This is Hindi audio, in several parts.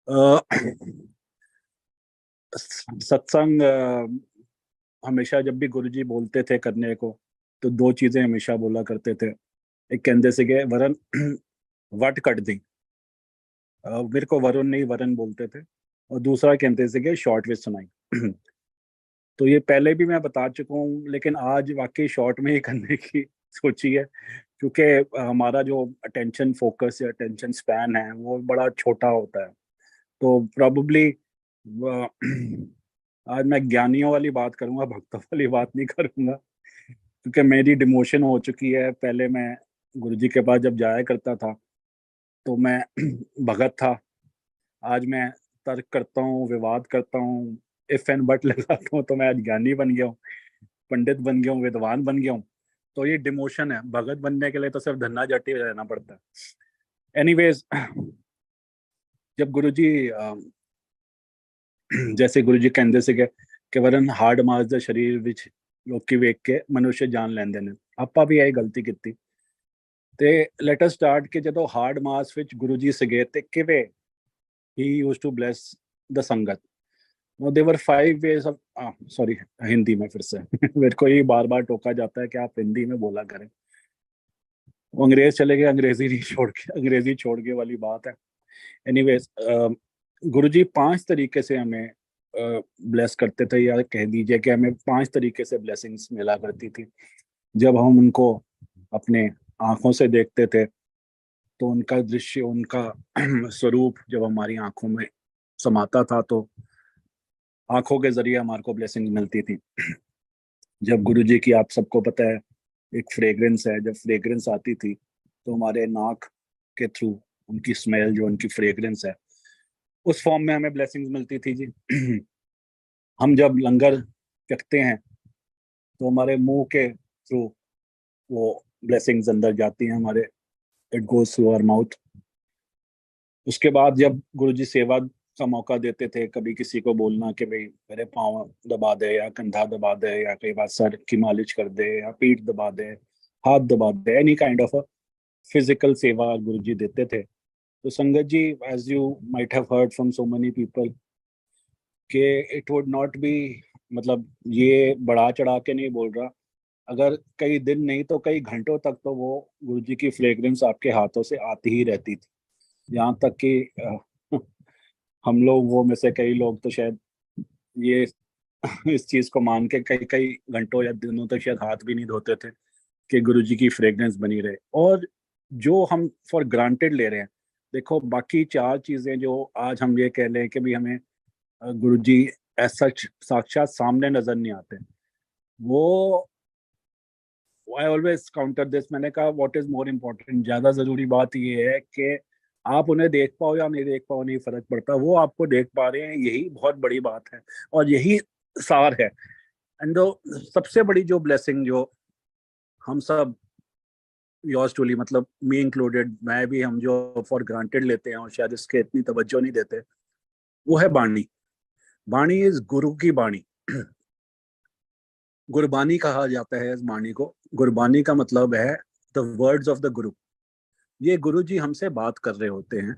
अ, सत्संग हमेशा जब भी गुरुजी बोलते थे करने को, तो दो चीजें हमेशा बोला करते थे। एक कहते से वरन वट कट दी। मेरे को वरुण नहीं वरन बोलते थे। और दूसरा कहते से शॉर्ट विद सुनाई। तो ये पहले भी मैं बता चुका हूँ, लेकिन आज वाकई शॉर्ट में ही करने की सोची है, क्योंकि हमारा जो अटेंशन फोकस या अटेंशन स्पैन है वो बड़ा छोटा होता है। तो प्रॉब्ली आज मैं ज्ञानियों वाली बात करूंगा, भक्तों वाली बात नहीं करूंगा, क्योंकि मेरी डिमोशन हो चुकी है। पहले मैं गुरुजी के पास जब जाया करता था तो मैं भगत था। आज मैं तर्क करता हूँ, विवाद करता हूँ, इफ एंड बट लगाता हूँ, तो मैं आज ज्ञानी बन गया हूँ, पंडित बन गया हूँ, विद्वान बन गया हूँ। तो ये डिमोशन है। भगत बनने के लिए तो सिर्फ धन्ना जाटी रहना पड़ता है। एनीवेज, जब गुरुजी जैसे गुरुजी कहते ਸੀ ਕਿ ਵਰਨ ਹਾਰਡ ਮਾਸ ਦੇ ਸਰੀਰ ਵਿੱਚ ਲੋਕੀ ਵੇਖ ਕੇ ਮਨੁੱਖ ਜਾਨ ਲੈਂਦੇ ਨੇ। ਆਪਾਂ ਵੀ ਇਹ ਗਲਤੀ ਕੀਤੀ। ਤੇ ਲੈਟ ਅਸ ਸਟਾਰਟ ਕਿ ਜਦੋਂ ਹਾਰਡ ਮਾਸ ਵਿੱਚ ਗੁਰੂ ਜੀ ਸੀਗੇ ਤੇ ਕਿਵੇਂ ਹੀ used to bless the sangat. No there are 5 ways of, sorry, Hindi में फिर से मेरे को ये बार बार टोका जाता है कि आप हिंदी में बोला करें। वो अंग्रेज चले गए, अंग्रेजी नहीं छोड़ के, अंग्रेजी छोड़ के वाली बात है। एनीवेज, गुरुजी 5 तरीके से हमें ब्लेस करते थे, या कह दीजिए कि हमें 5 तरीके से ब्लेसिंग्स मिला करती थी। जब हम उनको अपने आंखों से देखते थे तो उनका दृश्य, उनका स्वरूप जब हमारी आंखों में समाता था तो आंखों के जरिए हमारे को ब्लेसिंग मिलती थी। जब गुरुजी की, आप सबको पता है, एक फ्रेग्रेंस है, जब फ्रेग्रेंस आती थी तो हमारे नाक के थ्रू उनकी स्मेल, जो उनकी फ्रेग्रेंस है, उस फॉर्म में हमें ब्लेसिंग्स मिलती थी जी। हम जब लंगर चखते हैं तो हमारे मुंह के थ्रू वो ब्लेसिंग्स अंदर जाती हैं हमारे, it goes through our mouth. उसके बाद जब गुरुजी सेवा का मौका देते थे, कभी किसी को बोलना कि भाई मेरे पाँव दबा दे, या कंधा दबा दे, या कई बार सर की मालिश कर दे, या पीठ दबा दे, हाथ दबा दे, एनी काइंड ऑफ फिजिकल सेवा गुरुजी देते थे। तो संगत जी, as you might have heard from so many people, कि इट वुड नॉट बी, मतलब ये बढ़ा चढ़ा के नहीं बोल रहा, अगर कई दिन नहीं तो कई घंटों तक तो वो गुरुजी की फ्रेग्रेंस आपके हाथों से आती ही रहती थी। यहाँ तक कि हम लोग वो में से कई लोग तो शायद ये इस चीज को मान के कई कई घंटों या दिनों तक शायद हाथ भी नहीं धोते थे कि गुरुजी की फ्रेग्रेंस बनी रहे। और जो हम फॉर ग्रांटेड ले रहे हैं, देखो बाकी 4 चीजें जो आज हम ये कह लें कि भी हमें गुरुजी ऐसा साक्षात सामने नजर नहीं आते, वो आई ऑलवेज काउंटर दिस। मैंने कहा व्हाट इज मोर इम्पोर्टेंट, ज्यादा जरूरी बात ये है कि आप उन्हें देख पाओ या नहीं देख पाओ, नहीं फर्क पड़ता, वो आपको देख पा रहे हैं, यही बहुत बड़ी बात है और यही सार है। एंड सबसे बड़ी जो ब्लेसिंग जो हम सब, योर्स ट्रूली, मतलब मी इंक्लूडेड, मैं भी, हम जो फॉर ग्रांटेड लेते हैं और शायद इसके इतनी तवज्जो नहीं देते, वो है बाणी। बाणी इज गुरु की बाणी। गुरबानी कहा जाता है इस बाणी को। गुरबानी का मतलब है द वर्ड्स ऑफ द गुरु। ये गुरु जी हमसे बात कर रहे होते हैं,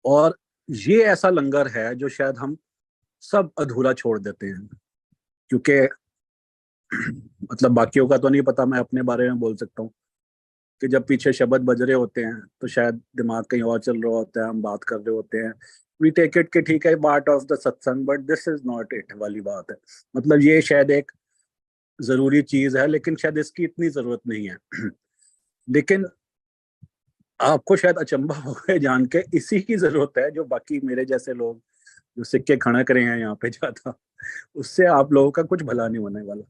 और ये ऐसा लंगर है जो शायद हम सब अधूरा छोड़ देते हैं, क्योंकि मतलब बाकियों का तो नहीं पता, मैं अपने बारे में बोल सकता हूँ कि जब पीछे शब्द बज रहे होते हैं तो शायद दिमाग कहीं और चल रहा होता है, हम बात कर रहे होते हैं, वी टेक इट कि ठीक है, पार्ट ऑफ द सत्संग, but this is not it वाली बात है। मतलब ये शायद एक जरूरी चीज है, लेकिन शायद इसकी इतनी जरूरत नहीं है। लेकिन आपको शायद अचंभा हो गए जान के, इसी की जरूरत है जो बाकी मेरे जैसे लोग जो सिक्के खड़क रहे हैं यहाँ पे ज्यादा, उससे आप लोगों का कुछ भला नहीं होने वाला।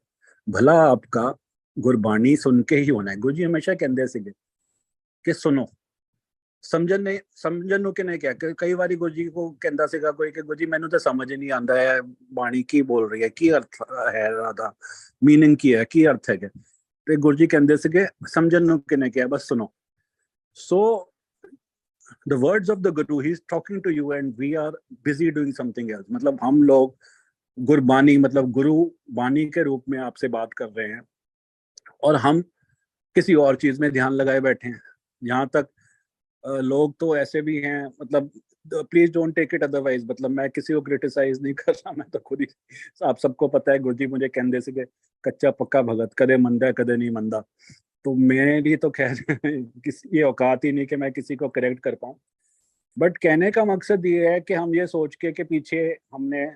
भला आपका गुरबानी सुन के ही होना है। गुरु जी हमेशा कहते ਸੀਗੇ कि सुनो, समझन नहीं, समझन ਨੂੰ ਕਿਨੇ ਕਿਹਾ ਕਿ ਕਈ ਵਾਰੀ ਗੁਰੂ ਜੀ को ਕਹਿੰਦਾ ਸੀਗਾ ਕੋਈ ਕਿ ਗੁਰੂ ਜੀ ਮੈਨੂੰ ਤਾਂ ਸਮਝ ਨਹੀਂ ਆਉਂਦਾ ਹੈ ਬਾਣੀ ਕੀ ਬੋਲ ਰਹੀ ਹੈ, ਕੀ ਅਰਥ ਹੈ ਇਹਦਾ, ਮੀਨਿੰਗ ਕੀ ਹੈ, ਕੀ ਅਰਥ ਹੈਗਾ। ਤੇ ਗੁਰੂ ਜੀ ਕਹਿੰਦੇ ਸੀਗੇ ਸਮਝਣ ਨੂੰ ਕਿਨੇ ਕਿਹਾ, ਬਸ ਸੁਣੋ। So the words of the guru, he is talking to you and we are busy doing something else. मतलब हम लोग गुरबानी, मतलब गुरु बानी के रूप में आपसे बात कर रहे हैं और हम किसी और चीज में ध्यान लगाए बैठे हैं। यहाँ तक लोग तो ऐसे भी हैं, मतलब please don't take it otherwise, मतलब मैं किसी को क्रिटिसाइज नहीं कर रहा, मैं तो खुद ही, आप सबको पता है गुरुजी मुझे कहते थे कि कच्चा पक्का भगत, कदे मंदा कदे नहीं मंदा। तो मेरी तो खैर किसी ये औकात ही नहीं कि मैं किसी को करेक्ट कर पाऊँ। बट कहने का मकसद ये है कि हम ये सोच के पीछे हमने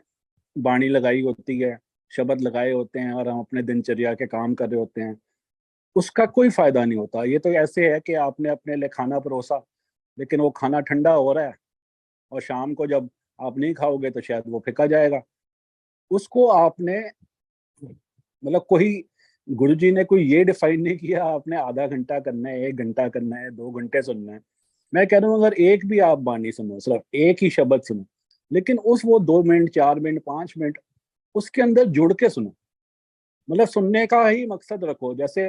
बाणी लगाई होती है, शब्द लगाए होते हैं और हम अपने दिनचर्या के काम कर रहे होते हैं, उसका कोई फायदा नहीं होता। ये तो ऐसे है कि आपने अपने लिए खाना परोसा, लेकिन वो खाना ठंडा हो रहा है और शाम को जब आप नहीं खाओगे तो शायद वो फेंका जाएगा। उसको आपने, मतलब कोई गुरुजी ने कोई ये डिफाइन नहीं किया आपने आधा घंटा करना है, 1 घंटा करना है, 2 घंटे सुनना है। मैं कह रहा हूँ अगर एक भी आप बाणी सुनो, सिर्फ एक ही शब्द सुनो, लेकिन उस वो 2 मिनट, 4 मिनट, 5 मिनट उसके अंदर जुड़ के सुनो। मतलब सुनने का ही मकसद रखो। जैसे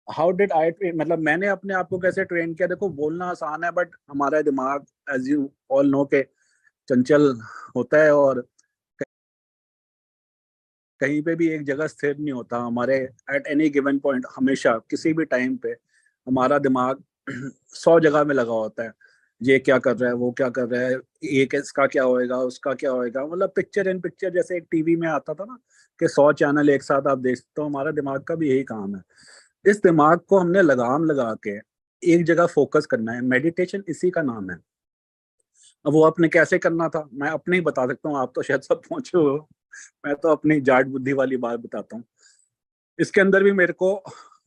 हाउ डिड आई ट्रेन, मतलब मैंने अपने आप को कैसे ट्रेन किया, देखो बोलना आसान है बट हमारा दिमाग एज यू ऑल नो के चंचल होता है और कहीं पे भी एक जगह स्थिर नहीं होता हमारे। एट एनी गिवन पॉइंट, हमेशा किसी भी टाइम पे हमारा दिमाग 100 जगह में लगा होता है। ये क्या कर रहा है, वो क्या कर रहा है, ये इसका क्या होएगा, उसका क्या होएगा, मतलब पिक्चर इन पिक्चर, जैसे एक टीवी में आता था ना कि 100 चैनल एक साथ आप देखते हो, हमारा दिमाग का भी यही काम है। इस दिमाग को हमने लगाम लगा के एक जगह फोकस करना है। मेडिटेशन इसी का नाम है। अब वो आपने कैसे करना था मैं अपने ही बता सकता हूँ, आप तो शायद सब पहुंचे हो, मैं तो अपनी जाट बुद्धि वाली बात बताता हूँ। इसके अंदर भी मेरे को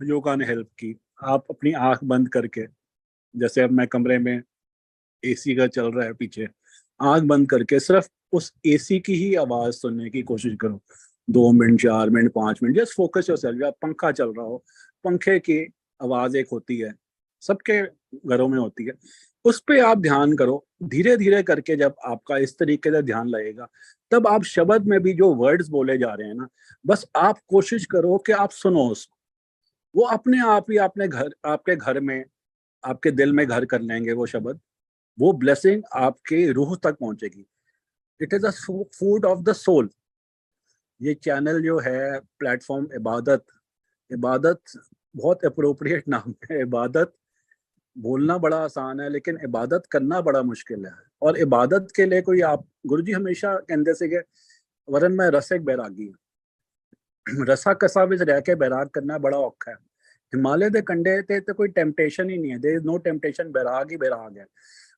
योगा ने हेल्प की। आप अपनी आंख बंद करके, जैसे अब मैं कमरे में एसी का चल रहा है पीछे, आंख बंद करके सिर्फ उस एसी की ही आवाज सुनने की कोशिश करो। 2 minute, 4 minute, 5 minute, just focus yourself. या पंखा चल रहा हो, पंखे की आवाज एक होती है, सबके घरों में होती है, उस पे आप ध्यान करो। धीरे धीरे करके जब आपका इस तरीके से ध्यान लगेगा, तब आप शब्द में भी जो वर्ड्स बोले जा रहे हैं ना, बस आप कोशिश करो कि आप सुनो उसको। वो अपने आप ही अपने घर, आपके घर में, आपके दिल में घर कर लेंगे वो शब्द। वो ब्लेसिंग आपके रूह तक पहुंचेगी। It is a food of the soul. ये चैनल जो है, प्लेटफॉर्म इबादत, इबादत बहुत अप्रोप्रिएट नाम है। इबादत बोलना बड़ा आसान है लेकिन इबादत करना बड़ा मुश्किल है। और इबादत के लिए कोई आप, गुरुजी हमेशा कहते से कि वरन मैं रसिक बैरागी हूं। रसा कसा विच रह के बैराग करना बड़ा औखा है। हिमालय के कंढे ते तो कोई टेम्पटेशन ही नहीं है, देयर इज नो टेम्पटेशन, बैराग ही बैराग है।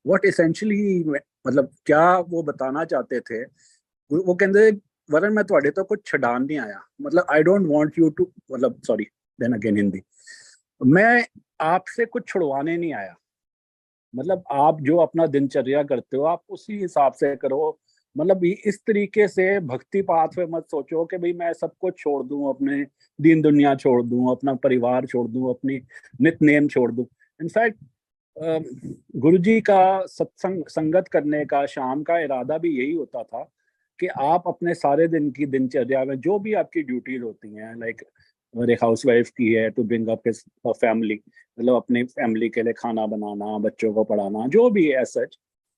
व्हाट इसेंशियली, मतलब क्या वो बताना चाहते थे, वो कहते वरन मैं ਤੁਹਾਡੇ तो कुछ छड़ान नहीं आया, मतलब I don't want you to, मतलब सॉरी, देन अगेन हिंदी, मैं आपसे कुछ छुड़वाने नहीं आया। मतलब आप जो अपना दिनचर्या करते हो आप उसी हिसाब से करो। मतलब इस तरीके से भक्ति पाथ में मत सोचो कि भाई मैं सब कुछ छोड़ दूं, अपने दीन दुनिया छोड़ दूं, अपना परिवार छोड़ दूं, अपनी नित नेम छोड़ दूं। इनफैक्ट गुरु जी का सत्संग, संगत करने का शाम का इरादा भी यही होता था कि आप अपने सारे दिन की दिनचर्या में जो भी आपकी ड्यूटीज होती हैं, लाइक अगर एक हाउस वाइफ की है to bring up his family, मतलब अपनी फैमिली के लिए खाना बनाना, बच्चों को पढ़ाना, जो भी ऐसा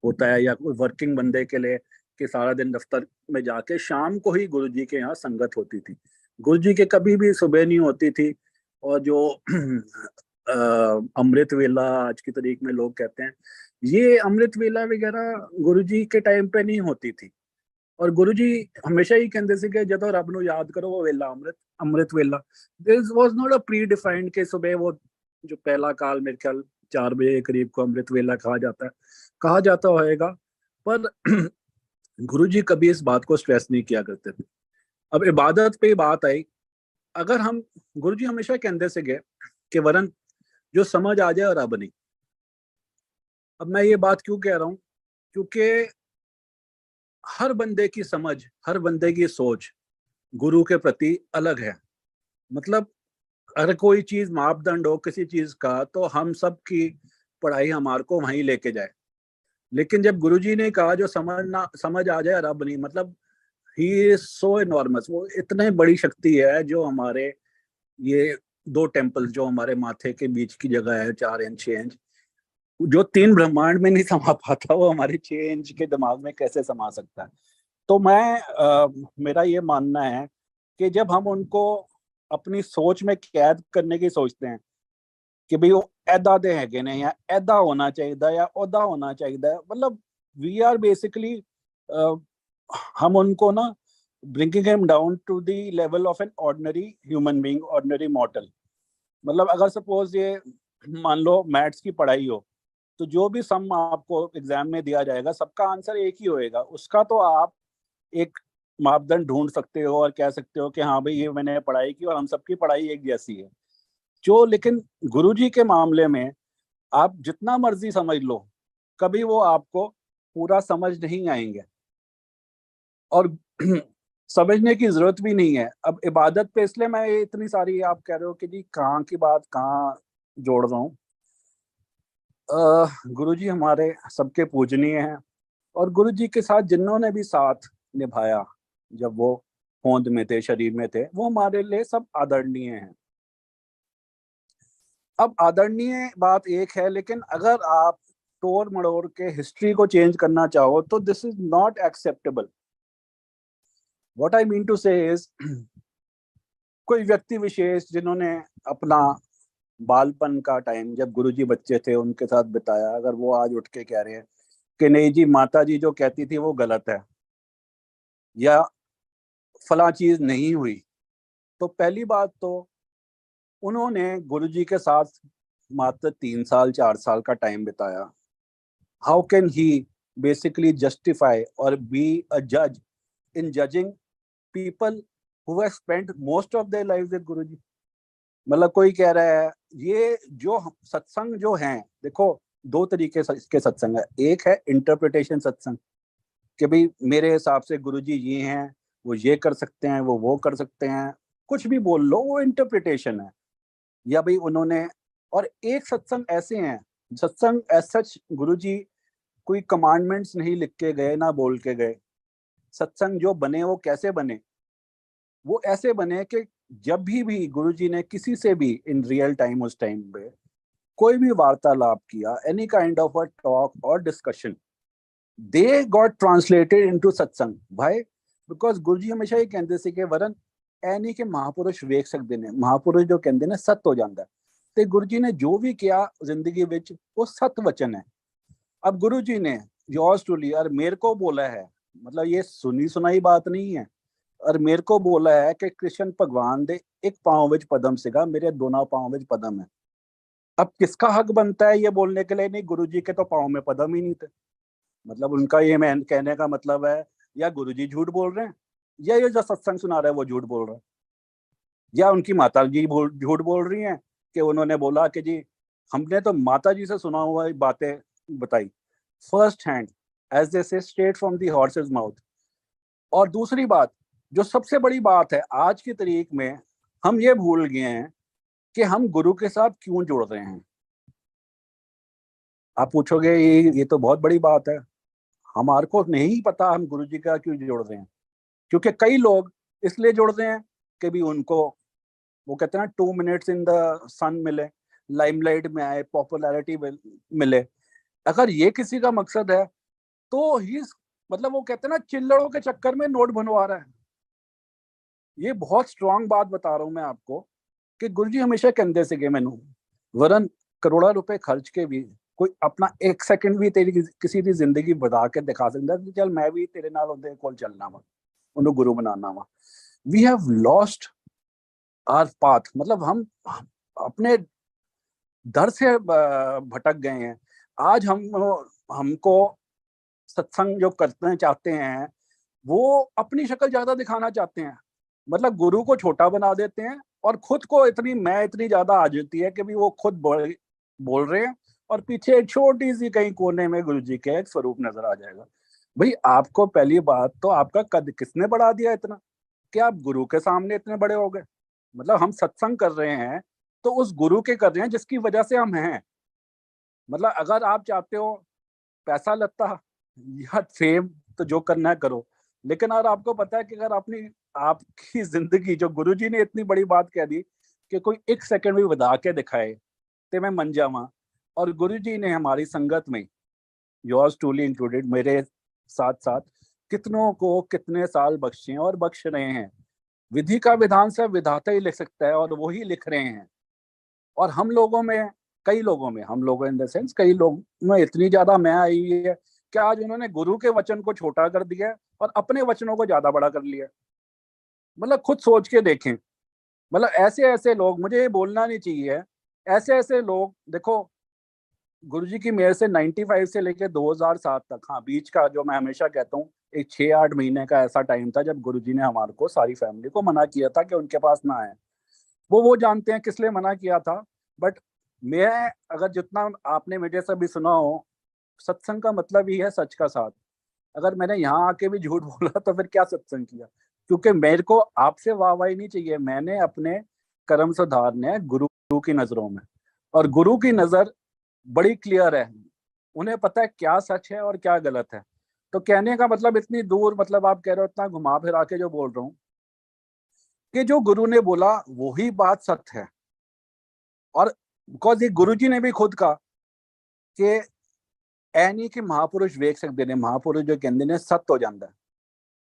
होता है, या कोई वर्किंग बंदे के लिए कि सारा दिन दफ्तर में जाके शाम को ही गुरु जी के यहाँ संगत होती थी। गुरु जी के कभी भी सुबह नहीं होती थी। और जो अमृत वेला आज की तारीख में लोग कहते हैं, ये अमृत वेला वगैरह गुरु जी के टाइम पे नहीं होती थी। और गुरु जी हमेशा ही कहते थे कि ਜਦੋਂ ਰੱਬ ਨੂੰ याद करो वो वेला अमृत वेला। This was not a pre defined के सुबह वो जो पहला काल, मेरे ख्याल 4 बजे के करीब को अमृत वेला कहा जाता है, कहा जाता होएगा। पर गुरु जी कभी इस बात को स्ट्रेस नहीं किया करते थे। अब इबादत पे बात आई, अगर हम, गुरु जी हमेशा कहते थे कि वरन जो समझ आ जाए रब नहीं। अब मैं ये बात क्यों कह रहा हूँ, क्योंकि हर बंदे की समझ, हर बंदे की सोच गुरु के प्रति अलग है। मतलब अगर कोई चीज मापदंड हो किसी चीज का, तो हम सब की पढ़ाई हमारे को वहीं लेके जाए। लेकिन जब गुरुजी ने कहा जो समझ आ जाए रब नहीं, मतलब ही इज सो इनॉर्मस। वो इतने बड़ी शक्ति है जो हमारे ये 2 टेम्पल जो हमारे माथे के बीच की जगह है, 4 इंच 6 इंच, जो 3 ब्रह्मांड में नहीं समा पाता, वो हमारे 6 इंच के दिमाग में कैसे समा सकता है। तो मेरा ये मानना है कि जब हम उनको अपनी सोच में कैद करने की सोचते हैं कि भाई वो ऐदा दे हैगे ने, या ऐदा होना चाहिए, या ओदा होना चाहिए, मतलब वी आर बेसिकली हम उनको ना bringing him down to the level of an ordinary human being, ordinary mortal. मतलब अगर सपोज ये मान लो मैथ्स की पढ़ाई हो, तो जो भी सम आपको एग्जाम में दिया जाएगा सबका आंसर एक ही होएगा। उसका तो आप एक मापदंड ढूंढ सकते हो और कह सकते हो कि हाँ भाई ये मैंने पढ़ाई की और हम सबकी पढ़ाई एक जैसी है। जो लेकिन गुरुजी के मामले में आप जितना मर्जी समझ लो, कभी वो आपको पूरा समझ नहीं आएंगे और समझने की जरूरत भी नहीं है। अब इबादत पे इसलिए मैं ये इतनी सारी, आप कह रहे हो कि जी कहाँ की बात कहाँ जोड़ रहा हूँ। गुरुजी हमारे सबके पूजनीय हैं और गुरुजी के साथ जिन्होंने भी साथ निभाया जब वो होंद में थे, शरीर में थे, वो हमारे लिए सब आदरणीय हैं। अब आदरणीय बात एक है, लेकिन अगर आप तोड़ मड़ोड़ के हिस्ट्री को चेंज करना चाहो तो this is not acceptable. What I mean to say is, कोई व्यक्ति विशेष जिन्होंने अपना बालपन का टाइम जब गुरुजी बच्चे थे उनके साथ बिताया, अगर वो आज उठ के कह रहे हैं कि नहीं जी माता जी जो कहती थी वो गलत है या फला चीज नहीं हुई, तो पहली बात तो उन्होंने गुरुजी के साथ मात्र 3 साल 4 साल का टाइम बिताया। How can he basically justify और बी अ जज in judging people who have spent most of their lives with Guruji? मतलब कोई कह रहा है ये जो सत्संग जो हैं, देखो दो तरीके के सत्संग है। एक है इंटरप्रिटेशन सत्संग कि भाई मेरे हिसाब से गुरुजी ये हैं, वो ये कर सकते हैं, वो कर सकते हैं, कुछ भी बोल लो, वो इंटरप्रिटेशन है। या भाई उन्होंने, और एक सत्संग ऐसे हैं, सत्संग एज सच गुरुजी कोई कमांडमेंट्स नहीं लिख के गए ना बोल के गए। सत्संग जो बने वो कैसे बने? वो ऐसे बने कि जब भी गुरुजी ने किसी से भी इन रियल टाइम उस टाइम पे कोई भी वार्तालाप किया, any kind of a talk और discussion, they got translated into satsang. भाई बिकॉज गुरुजी हमेशा ये कहते थे कि वरन ऐ नहीं कि महापुरुष वेख सकते ने, महापुरुष जो कहते ने सत हो जाता है। ਤੇ गुरु जी ने जो भी किया जिंदगी विच वो सत वचन है। अब गुरु जी ने योर्स ट्रूली और मेरे को बोला है, मतलब ये सुनी सुनाई बात नहीं है, और मेरे को बोला है कि कृष्ण भगवान दे एक पांव विच पदम सिगा, मेरे दोनों पांव विच पदम है। अब किसका हक बनता है ये बोलने के लिए? नहीं, गुरु जी के तो पांव में पदम ही नहीं थे। मतलब उनका ये मैं कहने का मतलब है या गुरु जी झूठ बोल रहे हैं या ये जो सत्संग सुना रहा है वो झूठ बोल रहा है, या उनकी माता जी झूठ बोल रही हैं कि उन्होंने बोला कि जी हमने तो माता जी से सुना हुआ बातें बताई फर्स्ट हैंड, एज दे से straight from the horses mouth. और दूसरी बात, जो सबसे बड़ी बात है आज की तारीख में, हम ये भूल गए हैं कि हम गुरु के साथ क्यों जुड़ रहे हैं। आप पूछोगे ये तो बहुत बड़ी बात है, हमारे को नहीं पता हम गुरु जी का क्यों जुड़ रहे हैं। क्योंकि कई लोग इसलिए जुड़ रहे हैं कि भी उनको, वो कहते हैं ना, 2 मिनट्स इन द सन मिले, लाइमलाइट में आए, पॉपुलैरिटी मिले। अगर ये किसी का मकसद है तो ही, मतलब वो कहते हैं ना चिल्लड़ों के चक्कर में नोट बनवा रहा है। ये बहुत स्ट्रांग बात बता रहा हूं मैं आपको कि गुरुजी हमेशा कहते से कि मैनू वरन करोड़ा रुपए खर्च के भी कोई अपना एक सेकंड भी तेरी किसी की जिंदगी बता के दिखा सकता है, चल मैं भी तेरे नाल उहदे कोल चलना वा, उन्हें गुरु बनाना वा। We have lost our path, मतलब हम अपने दर से भटक गए हैं। आज हमको सत्संग जो करते चाहते हैं वो अपनी शक्ल ज्यादा दिखाना चाहते हैं, मतलब गुरु को छोटा बना देते हैं और खुद को इतनी ज्यादा आ जाती है कि भी वो खुद बोल रहे हैं और पीछे एक छोटी सी कहीं कोने में गुरु जी का एक स्वरूप नजर आ जाएगा। भाई आपको पहली बात तो आपका कद किसने बढ़ा दिया इतना कि आप गुरु के सामने इतने बड़े हो गए? मतलब हम सत्संग कर रहे हैं तो उस गुरु के कर रहे हैं जिसकी वजह से हम हैं। मतलब अगर आप चाहते हो पैसा लत्ता या फेम तो जो करना है करो, लेकिन अगर आपको पता है कि अगर अपनी आपकी जिंदगी, जो गुरुजी ने इतनी बड़ी बात कह दी कि कोई एक सेकंड भी बता के दिखाए तो मैं मन जावा, और गुरुजी ने हमारी संगत में, योर्स ट्रूली इंक्लूडेड, मेरे साथ साथ कितनों को कितने साल बख्शे हैं और बख्श रहे हैं। विधि का विधान सब विधाता ही लिख सकता है और वो ही लिख रहे हैं। और हम लोगों में, कई लोगों में, हम लोगों इन द सेंस कई लोग में इतनी ज्यादा मैं आई हुई है कि आज उन्होंने गुरु के वचन को छोटा कर दिया है और अपने वचनों को ज्यादा बड़ा कर लिया। मतलब खुद सोच के देखें, मतलब ऐसे ऐसे लोग, मुझे ये बोलना नहीं चाहिए, ऐसे ऐसे लोग देखो, गुरुजी की मेहर से 95 से लेके 2007 तक, हाँ बीच का जो मैं हमेशा कहता हूँ एक 6-8 महीने का ऐसा टाइम था जब गुरुजी ने हमारे को, सारी फैमिली को मना किया था कि उनके पास ना आए। वो जानते हैं किस लिए मना किया था। बट मैं, अगर जितना आपने मेरे से भी सुना हो, सत्संग का मतलब ही है सच का साथ। अगर मैंने यहाँ आके भी झूठ बोला तो फिर क्या सत्संग किया? क्योंकि मेरे को आपसे वाहवाही नहीं चाहिए, मैंने अपने कर्म सुधारने हैं गुरु की नजरों में, और गुरु की नजर बड़ी क्लियर है, उन्हें पता है क्या सच है और क्या गलत है। तो कहने का मतलब इतनी दूर, मतलब आप कह रहे हो इतना घुमा फिरा के जो बोल रहा हूँ, कि जो गुरु ने बोला वही बात सत्य है। और बिकॉज ये गुरु जी ने भी खुद कहा कि ऐ नहीं कि महापुरुष वेख सकते ने, महापुरुष जो कहते ने सत्य हो जाता है।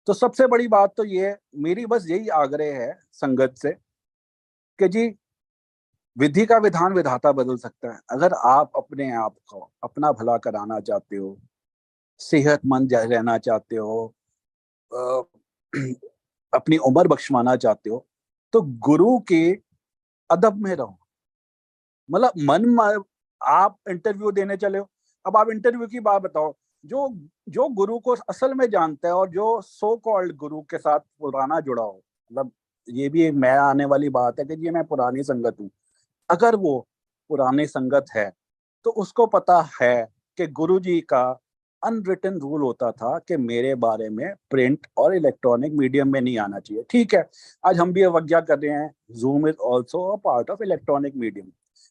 तो सबसे बड़ी बात तो ये, मेरी बस यही आग्रह है संगत से कि जी, विधि का विधान विधाता बदल सकता है। अगर आप अपने आप को अपना भला कराना चाहते हो, सेहतमंद रहना चाहते हो, अ, अपनी उम्र बख्शवाना चाहते हो, तो गुरु के अदब में रहो। मतलब आप इंटरव्यू देने चले हो, अब आप इंटरव्यू की बात बताओ, जो जो गुरु को असल में जानता है और जो सो कॉल्ड गुरु के साथ पुराना जुड़ा हो, मतलब ये भी एक मैं आने वाली बात है कि ये मैं पुरानी संगत हूँ, अगर वो पुरानी संगत है तो उसको पता है कि गुरुजी का अनरिटन रूल होता था कि मेरे बारे में प्रिंट और इलेक्ट्रॉनिक मीडियम में नहीं आना चाहिए। ठीक है, आज हम भी अवज्ञा कर रहे हैं, zoom is also a part of electronic medium,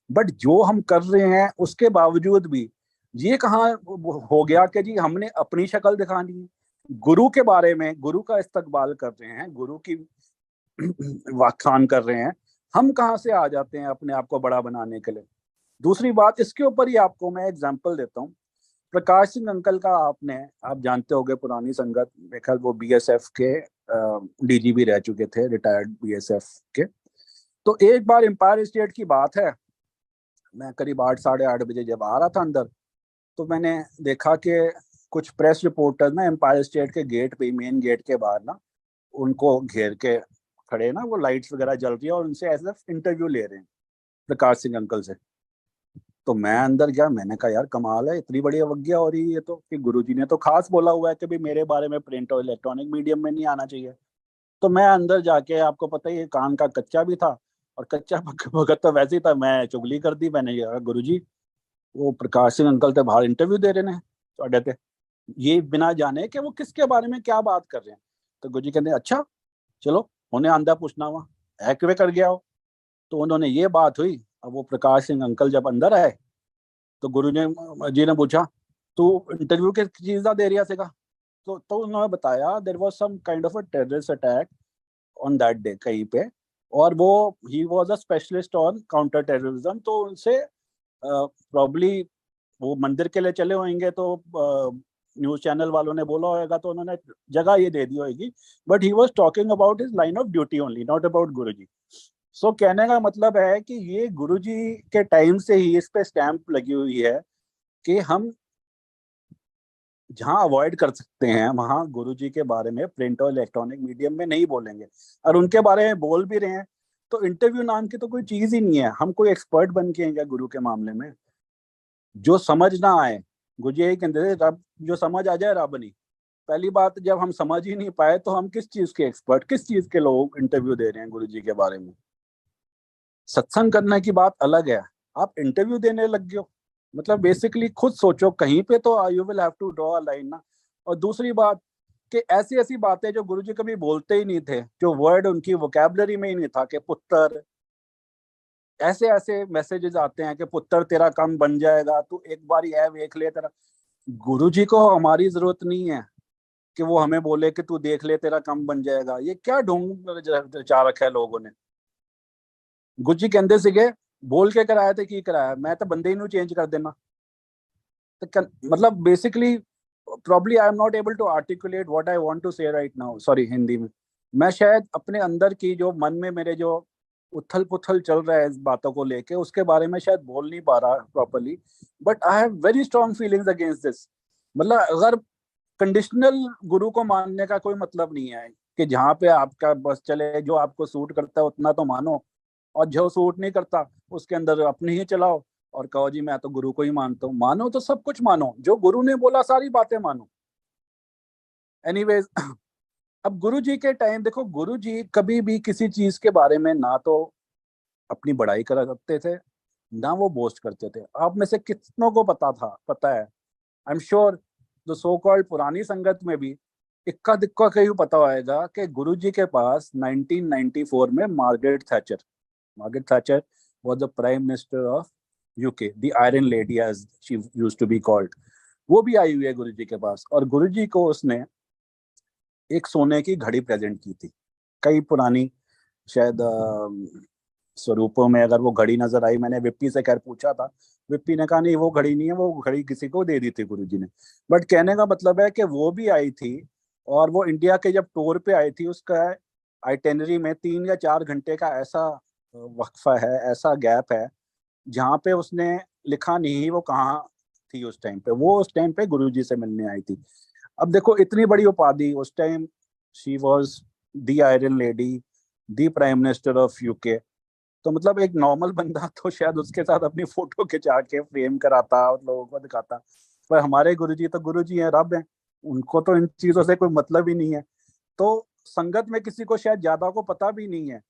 but जो हम कर रहे हैं उसके बावजूद भी ये कहाँ हो गया कि जी हमने अपनी शक्ल दिखानी है, गुरु के बारे में, गुरु का इस्तकबाल कर रहे हैं, गुरु की व्याख्यान कर रहे हैं, हम कहाँ से आ जाते हैं अपने आप को बड़ा बनाने के लिए। दूसरी बात, इसके ऊपर ही आपको मैं एग्जांपल देता हूँ। प्रकाश सिंह अंकल का आप जानते होंगे, पुरानी संगत, मेरे ख्याल वो बीएसएफ के डीजीपी रह चुके थे, रिटायर्ड बीएसएफ के। तो एक बार एम्पायर स्टेट की बात है, मैं करीब 8-8:30 बजे जब आ रहा था अंदर, तो मैंने देखा कि कुछ प्रेस रिपोर्टर ना एम्पायर स्टेट के गेट पे, मेन गेट के बाहर ना, उनको घेर के खड़े ना, वो लाइट्स वगैरह जल रही है और उनसे ऐसा इंटरव्यू ले रहे हैं प्रकाश सिंह अंकल से। तो मैं अंदर गया, मैंने कहा यार कमाल है, इतनी बड़ी अवज्ञा हो रही है तो, कि गुरुजी ने तो खास बोला हुआ है कि भाई मेरे बारे में प्रिंट और इलेक्ट्रॉनिक मीडियम में नहीं आना चाहिए। तो मैं अंदर जाके, आपको पता ही है कान का कच्चा भी था और कच्चा भगत तो वैसे ही था, मैं चुगली कर दी। मैंने कहा गुरुजी, वो प्रकाश सिंह अंकल तो बाहर इंटरव्यू दे रहे हैं ਤੁਹਾਡੇ ਤੇ, ये बिना जाने कि वो किसके बारे में क्या बात कर रहे हैं। तो गुरुजी कहते अच्छा चलो उन्हें आंदा पूछना हुआ है किਵੇਂ कर गया हो। तो उन्होंने ये बात हुई। अब वो प्रकाश सिंह अंकल जब अंदर आए तो गुरु ने जी ने पूछा तू इंटरव्यू किस चीज का दे रहा सीगा। तो उन्होंने बताया there was some kind of a terrorist attack on that day कहीं पे, और वो he was a specialist on counter terrorism. तो उनसे प्रॉब्ली वो मंदिर के लिए चले होंगे, तो न्यूज चैनल वालों ने बोला होगा तो उन्होंने जगह ये दे दी होगी, but he was talking about his line of duty only, not about Guruji. So कहने का मतलब है कि ये गुरुजी के टाइम से ही इस पे स्टैंप लगी हुई है कि हम जहां अवॉइड कर सकते हैं वहां गुरुजी के बारे में प्रिंट और इलेक्ट्रॉनिक मीडियम में नहीं बोलेंगे। और उनके बारे में बोल भी रहे हैं तो इंटरव्यू नाम की तो कोई चीज ही नहीं है। हम कोई एक्सपर्ट बन के हैं क्या गुरु के मामले में? जो समझ ना आए, गुरु यही कहते थे, रब जो समझ आ जाए रब नहीं। पहली बात, जब हम समझ ही नहीं पाए तो हम किस चीज के एक्सपर्ट, किस चीज के लोग इंटरव्यू दे रहे हैं गुरु जी के बारे में? सत्संग करने की बात अलग है, आप इंटरव्यू देने लग गए हो। मतलब बेसिकली खुद सोचो, कहीं पे तो you will have to draw a line ना। और दूसरी बात कि ऐसी ऐसी बातें जो गुरुजी कभी बोलते ही नहीं थे, जो वर्ड उनकी वोकैबुलरी में ही नहीं था, कि पुत्र, ऐसे ऐसे मैसेजेस आते हैं कि पुत्र तेरा काम बन जाएगा, तू एक बार ये देख ले तेरा। गुरुजी को हमारी जरूरत नहीं है कि वो हमें बोले कि तू देख ले तेरा काम बन जाएगा। ये क्या ढोंग रचा रखा है लोगों ने। गुरुजी कहते ਸੀਗੇ बोल के कराया थे की कराया, मैं तो बंदे ही नहीं चेंज कर देना। तो मतलब basically probably I am not able to articulate what I want to say right now, sorry Hindi में। मैं शायद अपने अंदर की जो मन में मेरे जो उथल पुथल चल रहा है इस बातों को लेके, उसके बारे में शायद बोल नहीं पा रहा properly, but I have very strong feelings against this. मतलब अगर कंडीशनल गुरु को मानने का कोई मतलब नहीं है कि जहाँ पे आपका बस चले, जो आपको सूट करता है उतना तो मानो, और जो सूट नहीं करता उसके अंदर अपनी ही चलाओ और कहो जी मैं तो गुरु को ही मानता हूँ। मानो तो सब कुछ मानो, जो गुरु ने बोला सारी बातें मानो। एनीवेज, अब गुरु जी के टाइम देखो, गुरु जी कभी भी किसी चीज के बारे में ना तो अपनी बड़ाई करा करते थे, ना वो बोस्ट करते थे। आप में से कितनों को पता है, आई एम श्योर जो सो कॉल्ड पुरानी संगत में भी इक्का दिक्का कहीं पता होएगा कि गुरुजी के पास 1994 में Margaret Thatcher was the prime minister of UK, the iron lady as she used to be called। वो भी आई हुई है गुरुजी के पास, और गुरुजी को उसने एक सोने की घड़ी प्रेजेंट की थी। कई पुरानी शायद स्वरूपों में अगर वो घड़ी नजर आई, मैंने विप्पी से खैर पूछा था, विप्पी ने कहा नहीं वो घड़ी नहीं है, वो घड़ी किसी को दे दी थी गुरुजी ने। बट कहने का मतलब है कि वो भी आई थी, और वो इंडिया के जब टूर पे आई थी, उसका आइटेनरी में 3 या 4 घंटे का ऐसा वक्फा है, ऐसा गैप है जहाँ पे उसने लिखा नहीं वो कहाँ थी उस टाइम पे। वो उस टाइम पे गुरुजी से मिलने आई थी। अब देखो इतनी बड़ी उपाधि उस time, she was the iron lady, the prime minister of UK. तो मतलब एक नॉर्मल बंदा तो शायद उसके साथ अपनी फोटो खिंचा के फ्रेम कराता और लोगों को दिखाता, पर हमारे गुरुजी तो गुरुजी हैं, रब हैं, उनको तो इन चीजों से कोई मतलब ही नहीं है। तो संगत में किसी को शायद ज्यादा को पता भी नहीं है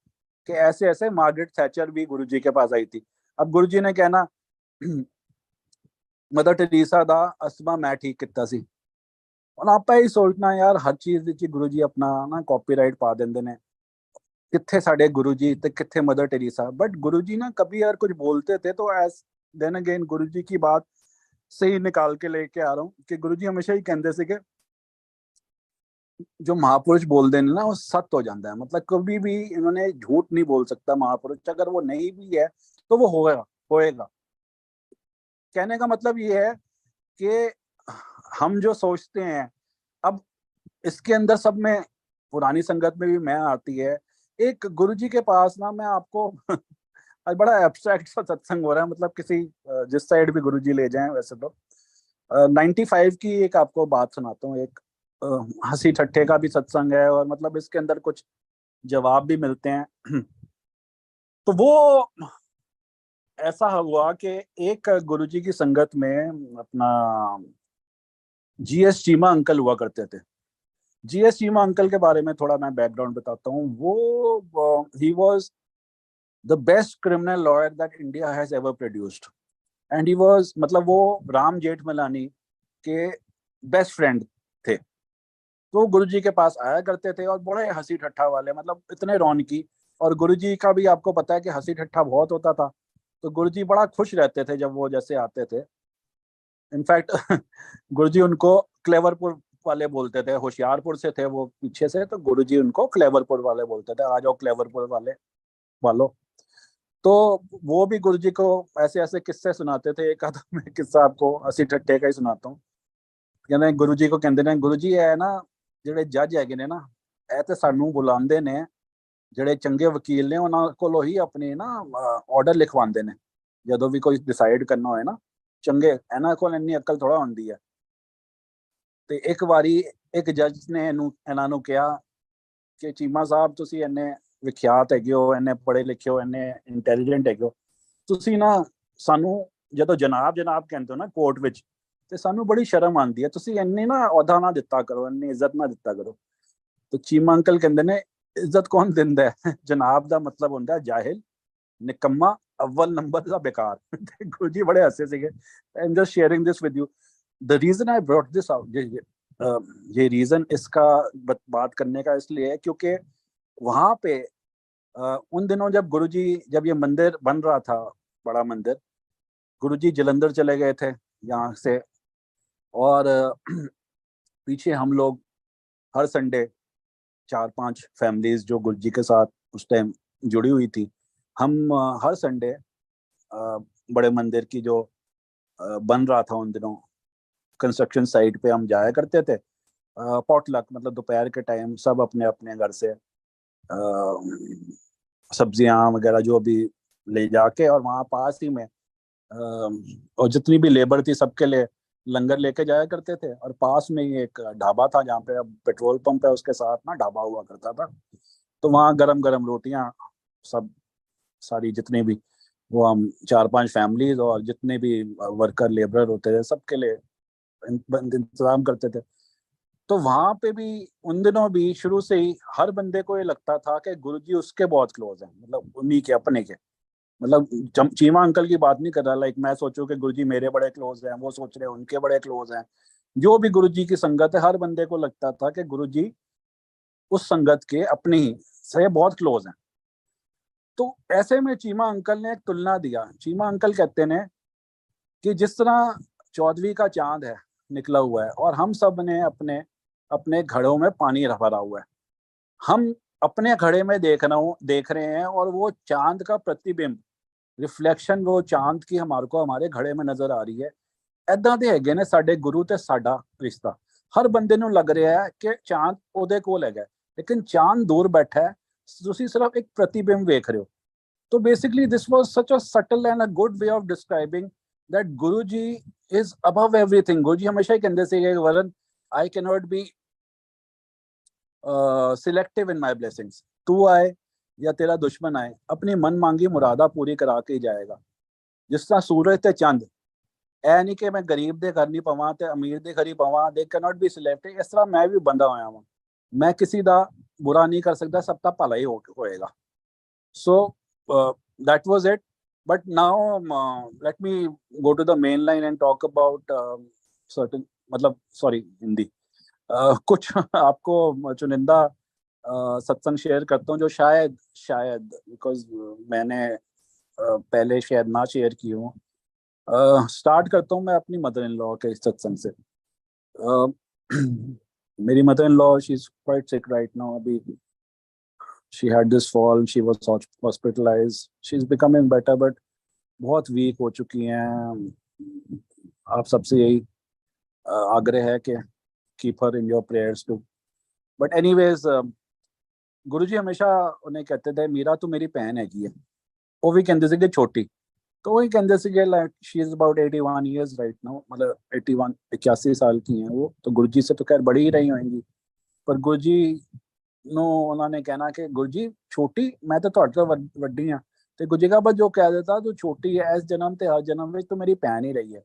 कि ऐसे ऐसे मार्गरेट थैचर भी गुरुजी के पास आई थी। अब गुरुजी ने कहना मदर टेरेसा दा अस्थमा मैं ठीक किता सी। ਹੁਣ ਆਪਾਂ ਇਹ ਸੋਚਣਾ ਯਾਰ ਹਰ ਚੀਜ਼ ਵਿੱਚ ਗੁਰੂ ਜੀ ਆਪਣਾ ਨਾ ਕਾਪੀਰਾਈਟ ਪਾ ਦਿੰਦੇ ਨੇ, कितने साढ़े गुरु जी तो कितने मदर टेरेसा। बट गुरु जी ना कभी यार कुछ बोलते थे तो एज देन अगेन गुरु जी की बात से ही निकाल के लेके आ रहा हूँ कि गुरु जी हमेशा ही कहते थे कि जो महापुरुष बोल देने ना वो सत्य हो जाता है। मतलब कभी भी इन्होंने झूठ नहीं बोल सकता महापुरुष, अगर वो नहीं भी है तो वो होगा होएगा। कहने का मतलब ये है कि हम जो सोचते हैं, अब इसके अंदर सब में पुरानी संगत में भी मैं आती है। एक गुरुजी के पास ना मैं आपको आज बड़ा एब्स्ट्रैक्ट सा सत्संग हो रहा है, मतलब किसी जिस साइड भी गुरुजी ले जाएं वैसे तो 95 की एक आपको बात सुनाता हूँ। एक हंसी ठट्ठे का भी सत्संग है, और मतलब इसके अंदर कुछ जवाब भी मिलते हैं। तो वो ऐसा हुआ कि एक गुरुजी की संगत में अपना जीएस चीमा अंकल हुआ करते थे। जीएस चीमा अंकल के बारे में थोड़ा मैं बैकग्राउंड बताता हूँ। वो he was the best criminal lawyer that India has ever produced, and he was, मतलब वो राम जेठमलानी के बेस्ट फ्रेंड थे। तो गुरुजी के पास आया करते थे, और बड़े हंसी ठट्ठा वाले, मतलब इतने रौनकी। और गुरुजी का भी आपको पता है कि हंसी ठट्ठा बहुत होता था, तो गुरुजी बड़ा खुश रहते थे जब वो जैसे आते थे। इनफैक्ट गुरुजी उनको क्लेवरपुर वाले बोलते थे, होशियारपुर से थे वो पीछे से, तो गुरुजी उनको क्लेवरपुर वाले बोलते थे, आ जाओ क्लेवरपुर वाले वालों। तो वो भी गुरुजी को ऐसे ऐसे किस्से सुनाते थे। एक आधा मैं किस्सा आपको हंसी ठट्ठे का ही सुनाता हूँ। ਕਹਿੰਦੇ ਗੁਰੂ ਜੀ ਕੋ ਕਹਿੰਦੇ ਨੇ, ਗੁਰੂ ਜੀ ਇਹ ਨਾ ਜਿਹੜੇ ਜੱਜ ਹੈਗੇ ਨੇ ਨਾ, ਇਹ ਤੇ ਸਾਨੂੰ ਬੁਲਾਉਂਦੇ ਨੇ, ਜਿਹੜੇ ਚੰਗੇ ਵਕੀਲ ਨੇ ਉਹਨਾਂ ਕੋਲੋਂ ਹੀ ਆਪਣੇ ਨਾ ਆਰਡਰ ਲਿਖਵਾਉਂਦੇ ਨੇ ਜਦੋਂ ਵੀ ਕੋਈ ਡਿਸਾਈਡ ਕਰਨਾ ਹੋਏ ਨਾ। ਚੰਗੇ ਇਹਨਾਂ ਕੋਲ ਇੰਨੀ ਅਕਲ ਥੋੜਾ ਹੁੰਦੀ ਹੈ। ਤੇ ਇੱਕ ਵਾਰੀ ਇੱਕ ਜੱਜ ਨੇ ਇਹਨਾਂ ਨੂੰ ਕਿਹਾ ਕਿ ਚੀਮਾ ਸਾਹਿਬ ਤੁਸੀਂ ਇੰਨੇ ਵਿਖਿਆਤ ਹੈਗੇ ਹੋ, ਇੰਨੇ ਪੜ੍ਹੇ ਲਿਖੇ ਹੋ, ਇੰਨੇ ਇੰਟੈਲੀਜੈਂਟ ਹੈਗੇ ਹੋ, ਤੁਸੀਂ ਨਾ ਸਾਨੂੰ ਜਦੋਂ ਜਨਾਬ ਜਨਾਬ ਕਹਿੰਦੇ ਹੋ ਨਾ ਕੋਰਟ ਵਿੱਚ, ਤੇ ਸਾਨੂੰ ਬੜੀ ਸ਼ਰਮ ਆਉਂਦੀ ਹੈ, ਤੁਸੀਂ ਇੰਨੀ ਨਾ ਅਹੁਦਾ ਨਾ ਦਿੱਤਾ ਕਰੋ, ਇੰਨੀ ਇੱਜ਼ਤ ਨਾ ਦਿੱਤਾ ਕਰੋ। तो चीमा अंकल कहते ने इज्जत कौन दिंदा है, जनाब का मतलब होता है जाहिल, निकम्मा, अव्वल नंबर का बेकार। गुरु जी बड़े हंसे थे। I am just sharing this with you. The reason I brought this out, ये रीजन इसका बात करने का इसलिए है क्योंकि वहां पे उन दिनों जब गुरुजी, जब ये मंदिर बन रहा था, बड़ा मंदिर, गुरुजी जलंधर चले गए थे यहाँ से, और पीछे हम लोग हर संडे 4-5 फैमिलीज जो गुरुजी के साथ उस टाइम जुड़ी हुई थी, हम हर संडे बड़े मंदिर की जो बन रहा था उन दिनों कंस्ट्रक्शन साइट पे हम जाया करते थे। पॉटलक, मतलब दोपहर के टाइम सब अपने अपने घर से सब्जियां वगैरह जो भी ले जाके, और वहाँ पास ही में और जितनी भी लेबर थी सबके लिए लंगर लेके जाया करते थे, और पास में ही एक ढाबा था जहाँ पे अब पेट्रोल पंप है उसके साथ ना ढाबा हुआ करता था। तो वहाँ गरम गरम रोटियां, सब सारी जितने भी वो हम 4-5 फैमिलीज और जितने भी वर्कर लेबर होते थे सबके लिए इंतजाम करते थे। तो वहां पे भी उन दिनों भी शुरू से ही हर बंदे को ये लगता था कि गुरुजी उसके बहुत क्लोज हैं, मतलब उन्हीं के अपने के। मतलब चीमा अंकल की बात नहीं कर रहा, लाइक मैं सोचूं कि गुरुजी मेरे बड़े क्लोज हैं, वो सोच रहे हैं उनके बड़े क्लोज हैं। जो भी गुरुजी की संगत है, हर बंदे को लगता था कि गुरुजी उस संगत के अपने ही से बहुत क्लोज हैं। तो ऐसे में चीमा अंकल ने एक तुलना दिया। चीमा अंकल कहते ने कि जिस तरह 14वीं का चांद है निकला हुआ है, और हम सब ने अपने अपने घड़ों में पानी भरा हुआ है, हम अपने घड़े में देख रहे हैं, और वो चांद का प्रतिबिंब, रिफ्लेक्शन वो चांद की हमारे को हमारे घड़े में नजर आ रही है। ਏਦਾਂ ਦੇ ਹੈਗੇ ਨੇ ਸਾਡੇ ਗੁਰੂ ਤੇ ਸਾਡਾ ਰਿਸ਼ਤਾ। ਹਰ ਬੰਦੇ ਨੂੰ ਲੱਗ ਰਿਹਾ ਹੈ ਕਿ ਚਾਂਦ ਉਹਦੇ ਕੋਲ ਹੈਗਾ, ਲੇਕਿਨ ਚਾਂਦ ਦੂਰ ਬੈਠਾ ਹੈ, ਤੁਸੀਂ ਸਿਰਫ ਇੱਕ ਪ੍ਰਤੀਬਿੰਬ ਵੇਖ ਰਹੇ ਹੋ। तो basically this was such a subtle and a good way of describing that Guruji is above everything. Guruji हमेशा ही कहते थे कि वरन I cannot be selective in my blessings. तू आए या तेरा दुश्मन आए, अपनी मन मांगी मुरादा पूरी करा के ही जाएगा। जिस तरह सूरज ते चंद ऐ नहीं कि मैं गरीब दे घर नहीं पवां ते अमीर दे घर ही पवां, they can not be selective. इस तरह मैं भी बंदा होया वां, मैं किसी दा बुरा नहीं कर सकता, सबका भला ही होएगा। So that was it. But now let me go to the main line and talk about certain, मतलब sorry हिंदी, कुछ आपको चुनिंदा सत्संग शेयर करता हूँ जो शायद शायद बिकॉज मैंने पहले शायद ना शेयर की हूँ। स्टार्ट करता हूँ मैं अपनी मदर इन लॉ के इस सत्संग से। मेरी mother in law she is quite sick right now. अभी she had this fall, she was hospitalized, she's becoming better, but बहुत वीक हो चुकी हैं। आप सबसे यही आग्रह है कि keep her in your prayers too. But anyways Guruji हमेशा उन्हें कहते थे मीरा तू मेरी भैन हैगी है। वो भी कहते थे छोटी, तो वही कहते थे like she is about 81 years right now, मतलब 81 साल की हैं वो। तो गुरुजी से तो खैर बड़ी ही रही होंगी, पर गुरुजी ਨੂੰ ਉਹਨਾਂ ਨੇ ਕਹਿਣਾ ਕਿ ਗੁਰੂ ਜੀ ਛੋਟੀ ਮੈਂ ਤਾਂ ਤੁਹਾਡੇ ਤੋਂ ਵੱਡੀ ਹਾਂ। ਤੇ ਗੁਰੂ ਜੀ ਕਾ ਬਸ ਜੋ ਕਹਿ देता तू छोटी है इस जन्म ते हर जन्म में तो मेरी बहन ही रही है।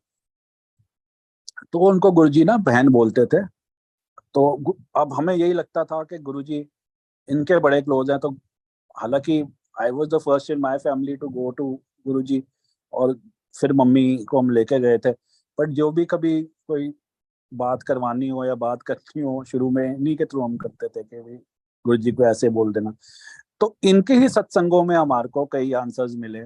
तो उनको गुरु जी ना बहन बोलते थे। तो अब हमें यही लगता था कि गुरु जी इनके बड़े क्लोज हैं। तो हालांकि I was the first in my family to go to guru ji, और फिर मम्मी को हम लेके गए थे। बट जो भी कभी कोई बात करवानी हो या बात करनी हो, शुरू में इन्हीं के थ्रू हम करते थे कि भाई गुरु जी को ऐसे बोल देना। तो इनके ही सत्संगों में हमारे को कई आंसर्स मिले।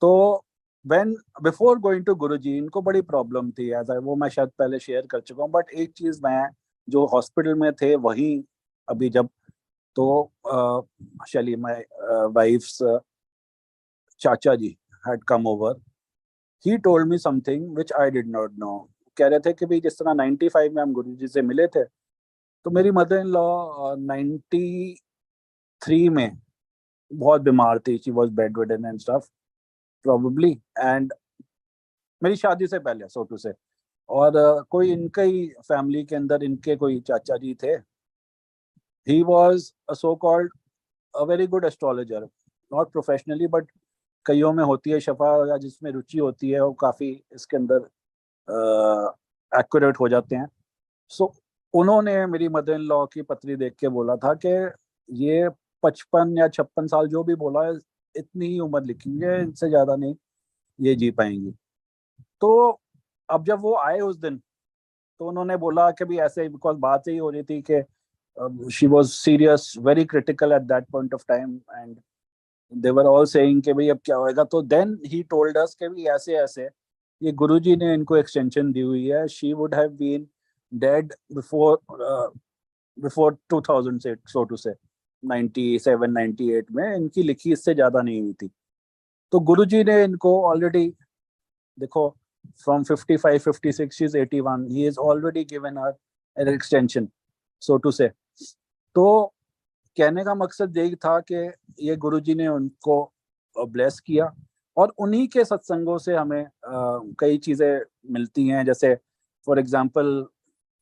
तो when before going to guru जी इनको बड़ी प्रॉब्लम थी, एज वो मैं शायद पहले शेयर कर चुका हूँ। बट एक चीज मैं जो हॉस्पिटल में थे वही अभी जब तो चलिए my wife's chacha ji had come over, he told me something which I did not know. कह रहे थे कि भाई जिस तरह 95 में हम गुरु जी से मिले थे, तो मेरी मदर इन लॉ 93 में बहुत बीमार थी, she was bed ridden and stuff probably, and मेरी शादी से पहले सो टू से। और कोई इनके ही फैमिली के अंदर इनके कोई चाचा जी थे, ही was a so called a very good astrologer, not professionally but कईयों में होती है शफा या जिसमें रुचि होती है वो काफ़ी इसके अंदर एक्यूरेट हो जाते हैं। सो उन्होंने मेरी मदर इन लॉ की पत्री देख के बोला था कि ये 55 या 56 साल जो भी बोला है, इतनी ही उम्र लिखी है, इनसे ज़्यादा नहीं ये जी पाएंगी। तो अब जब वो आए उस दिन, तो उन्होंने बोला कि भी ऐसे, बिकॉज बात यही हो रही थी कि she was serious, very critical at that point of time, and they were all saying कि भाई अब क्या होएगा। तो देन ही टोल्ड अस कि भी ऐसे ऐसे ये गुरुजी ने इनको एक्सटेंशन दी हुई है, she would have been dead before 2000 से, सो टू से 97 98 में इनकी लिखी इससे ज्यादा नहीं हुई थी। तो गुरुजी ने इनको ऑलरेडी देखो from 55 56 she is 81, he is already given her an extension, so to say. तो कहने का मकसद यही था कि ये गुरुजी ने उनको ब्लेस किया, और उन्हीं के सत्संगों से हमें कई चीज़ें मिलती हैं। जैसे For example,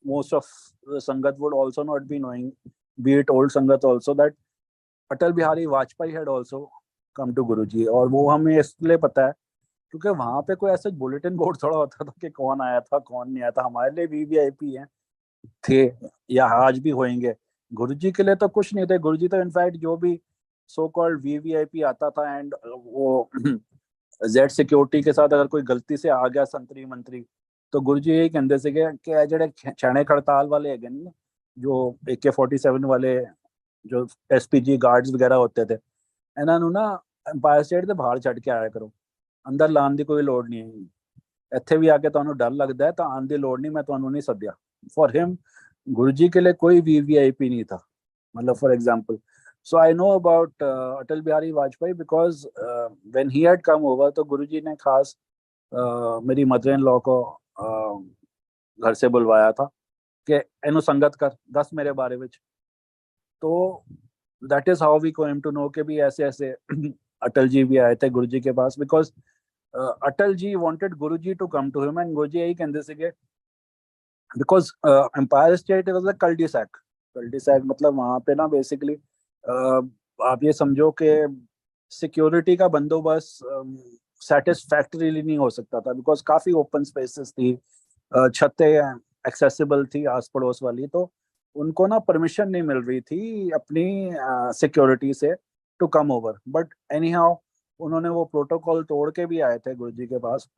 most of the Sangat would also not be knowing, be it old Sangat also, that Atal Bihari Vajpayee had also come to Guruji. और वो हमें इसलिए पता है क्योंकि वहां पे कोई ऐसा बुलेटिन बोर्ड थोड़ा होता था कि कौन आया था कौन नहीं आया था. हमारे लिए वीवीआईपी हैं थे या आज भी होंगे. गुरुजी के लिए तो कुछ नहीं थे. गुरुजी तो इनफैक्ट जो भी सो कॉल्ड वीवीआईपी आता था एंड वो जेड सिक्योरिटी के साथ अगर कोई गलती से आ गया संतरी मंत्री तो गुरुजी यही कहते थे कि ਜਿਹੜੇ ਛਾਣੇ खड़ताल वाले है ना, जो AK-47 वाले जो एसपीजी गार्ड्स वगैरह होते थे, ਇਹਨਾਂ ਨੂੰ ਨਾ ਐਮਪਾਇਰ ਸਟੇਟ ਦੇ ਬਾਹਰ ਛੱਡ ਕੇ ਆਇਆ ਕਰੋ, ਅੰਦਰ ਲਾਣ ਦੀ ਕੋਈ ਲੋੜ ਨਹੀਂ ਹੈ. ਇੱਥੇ ਵੀ ਆ ਕੇ ਤੁਹਾਨੂੰ ਡਰ ਲੱਗਦਾ ਹੈ ਤਾਂ ਆਉਣ ਦੀ ਲੋੜ ਨਹੀਂ, ਮੈਂ ਤੁਹਾਨੂੰ ਨਹੀਂ ਸੱਦਿਆ. फॉर हिम गुरुजी के लिए कोई वीवीआईपी नहीं था. मतलब for example, so I know about Atal Bihari Vajpayee because when he had come over तो गुरुजी ने खास मेरी मदर इन लॉ को घर से बुलवाया था कि इनू संगत कर दस मेरे बारे में. तो that is how we came to know कि भी ऐसे ऐसे अटल जी भी आए थे गुरुजी के पास because Atal ji wanted Guruji to come to him and Guruji यही कहते थे because Empire State was a cul-de-sac मतलब वहां पे ना बेसिकली आप ये समझो कि सिक्योरिटी का बंदोबस्त सेटिस्फैक्टरीली नहीं हो सकता था बिकॉज काफी ओपन स्पेसेस थी, छतें एक्सेसिबल थी आस पड़ोस वाली, तो उनको ना परमिशन नहीं मिल रही थी अपनी सिक्योरिटी से to come over. But anyhow उन्होंने वो प्रोटोकॉल तोड़ के भी आए थे गुरुजी के पास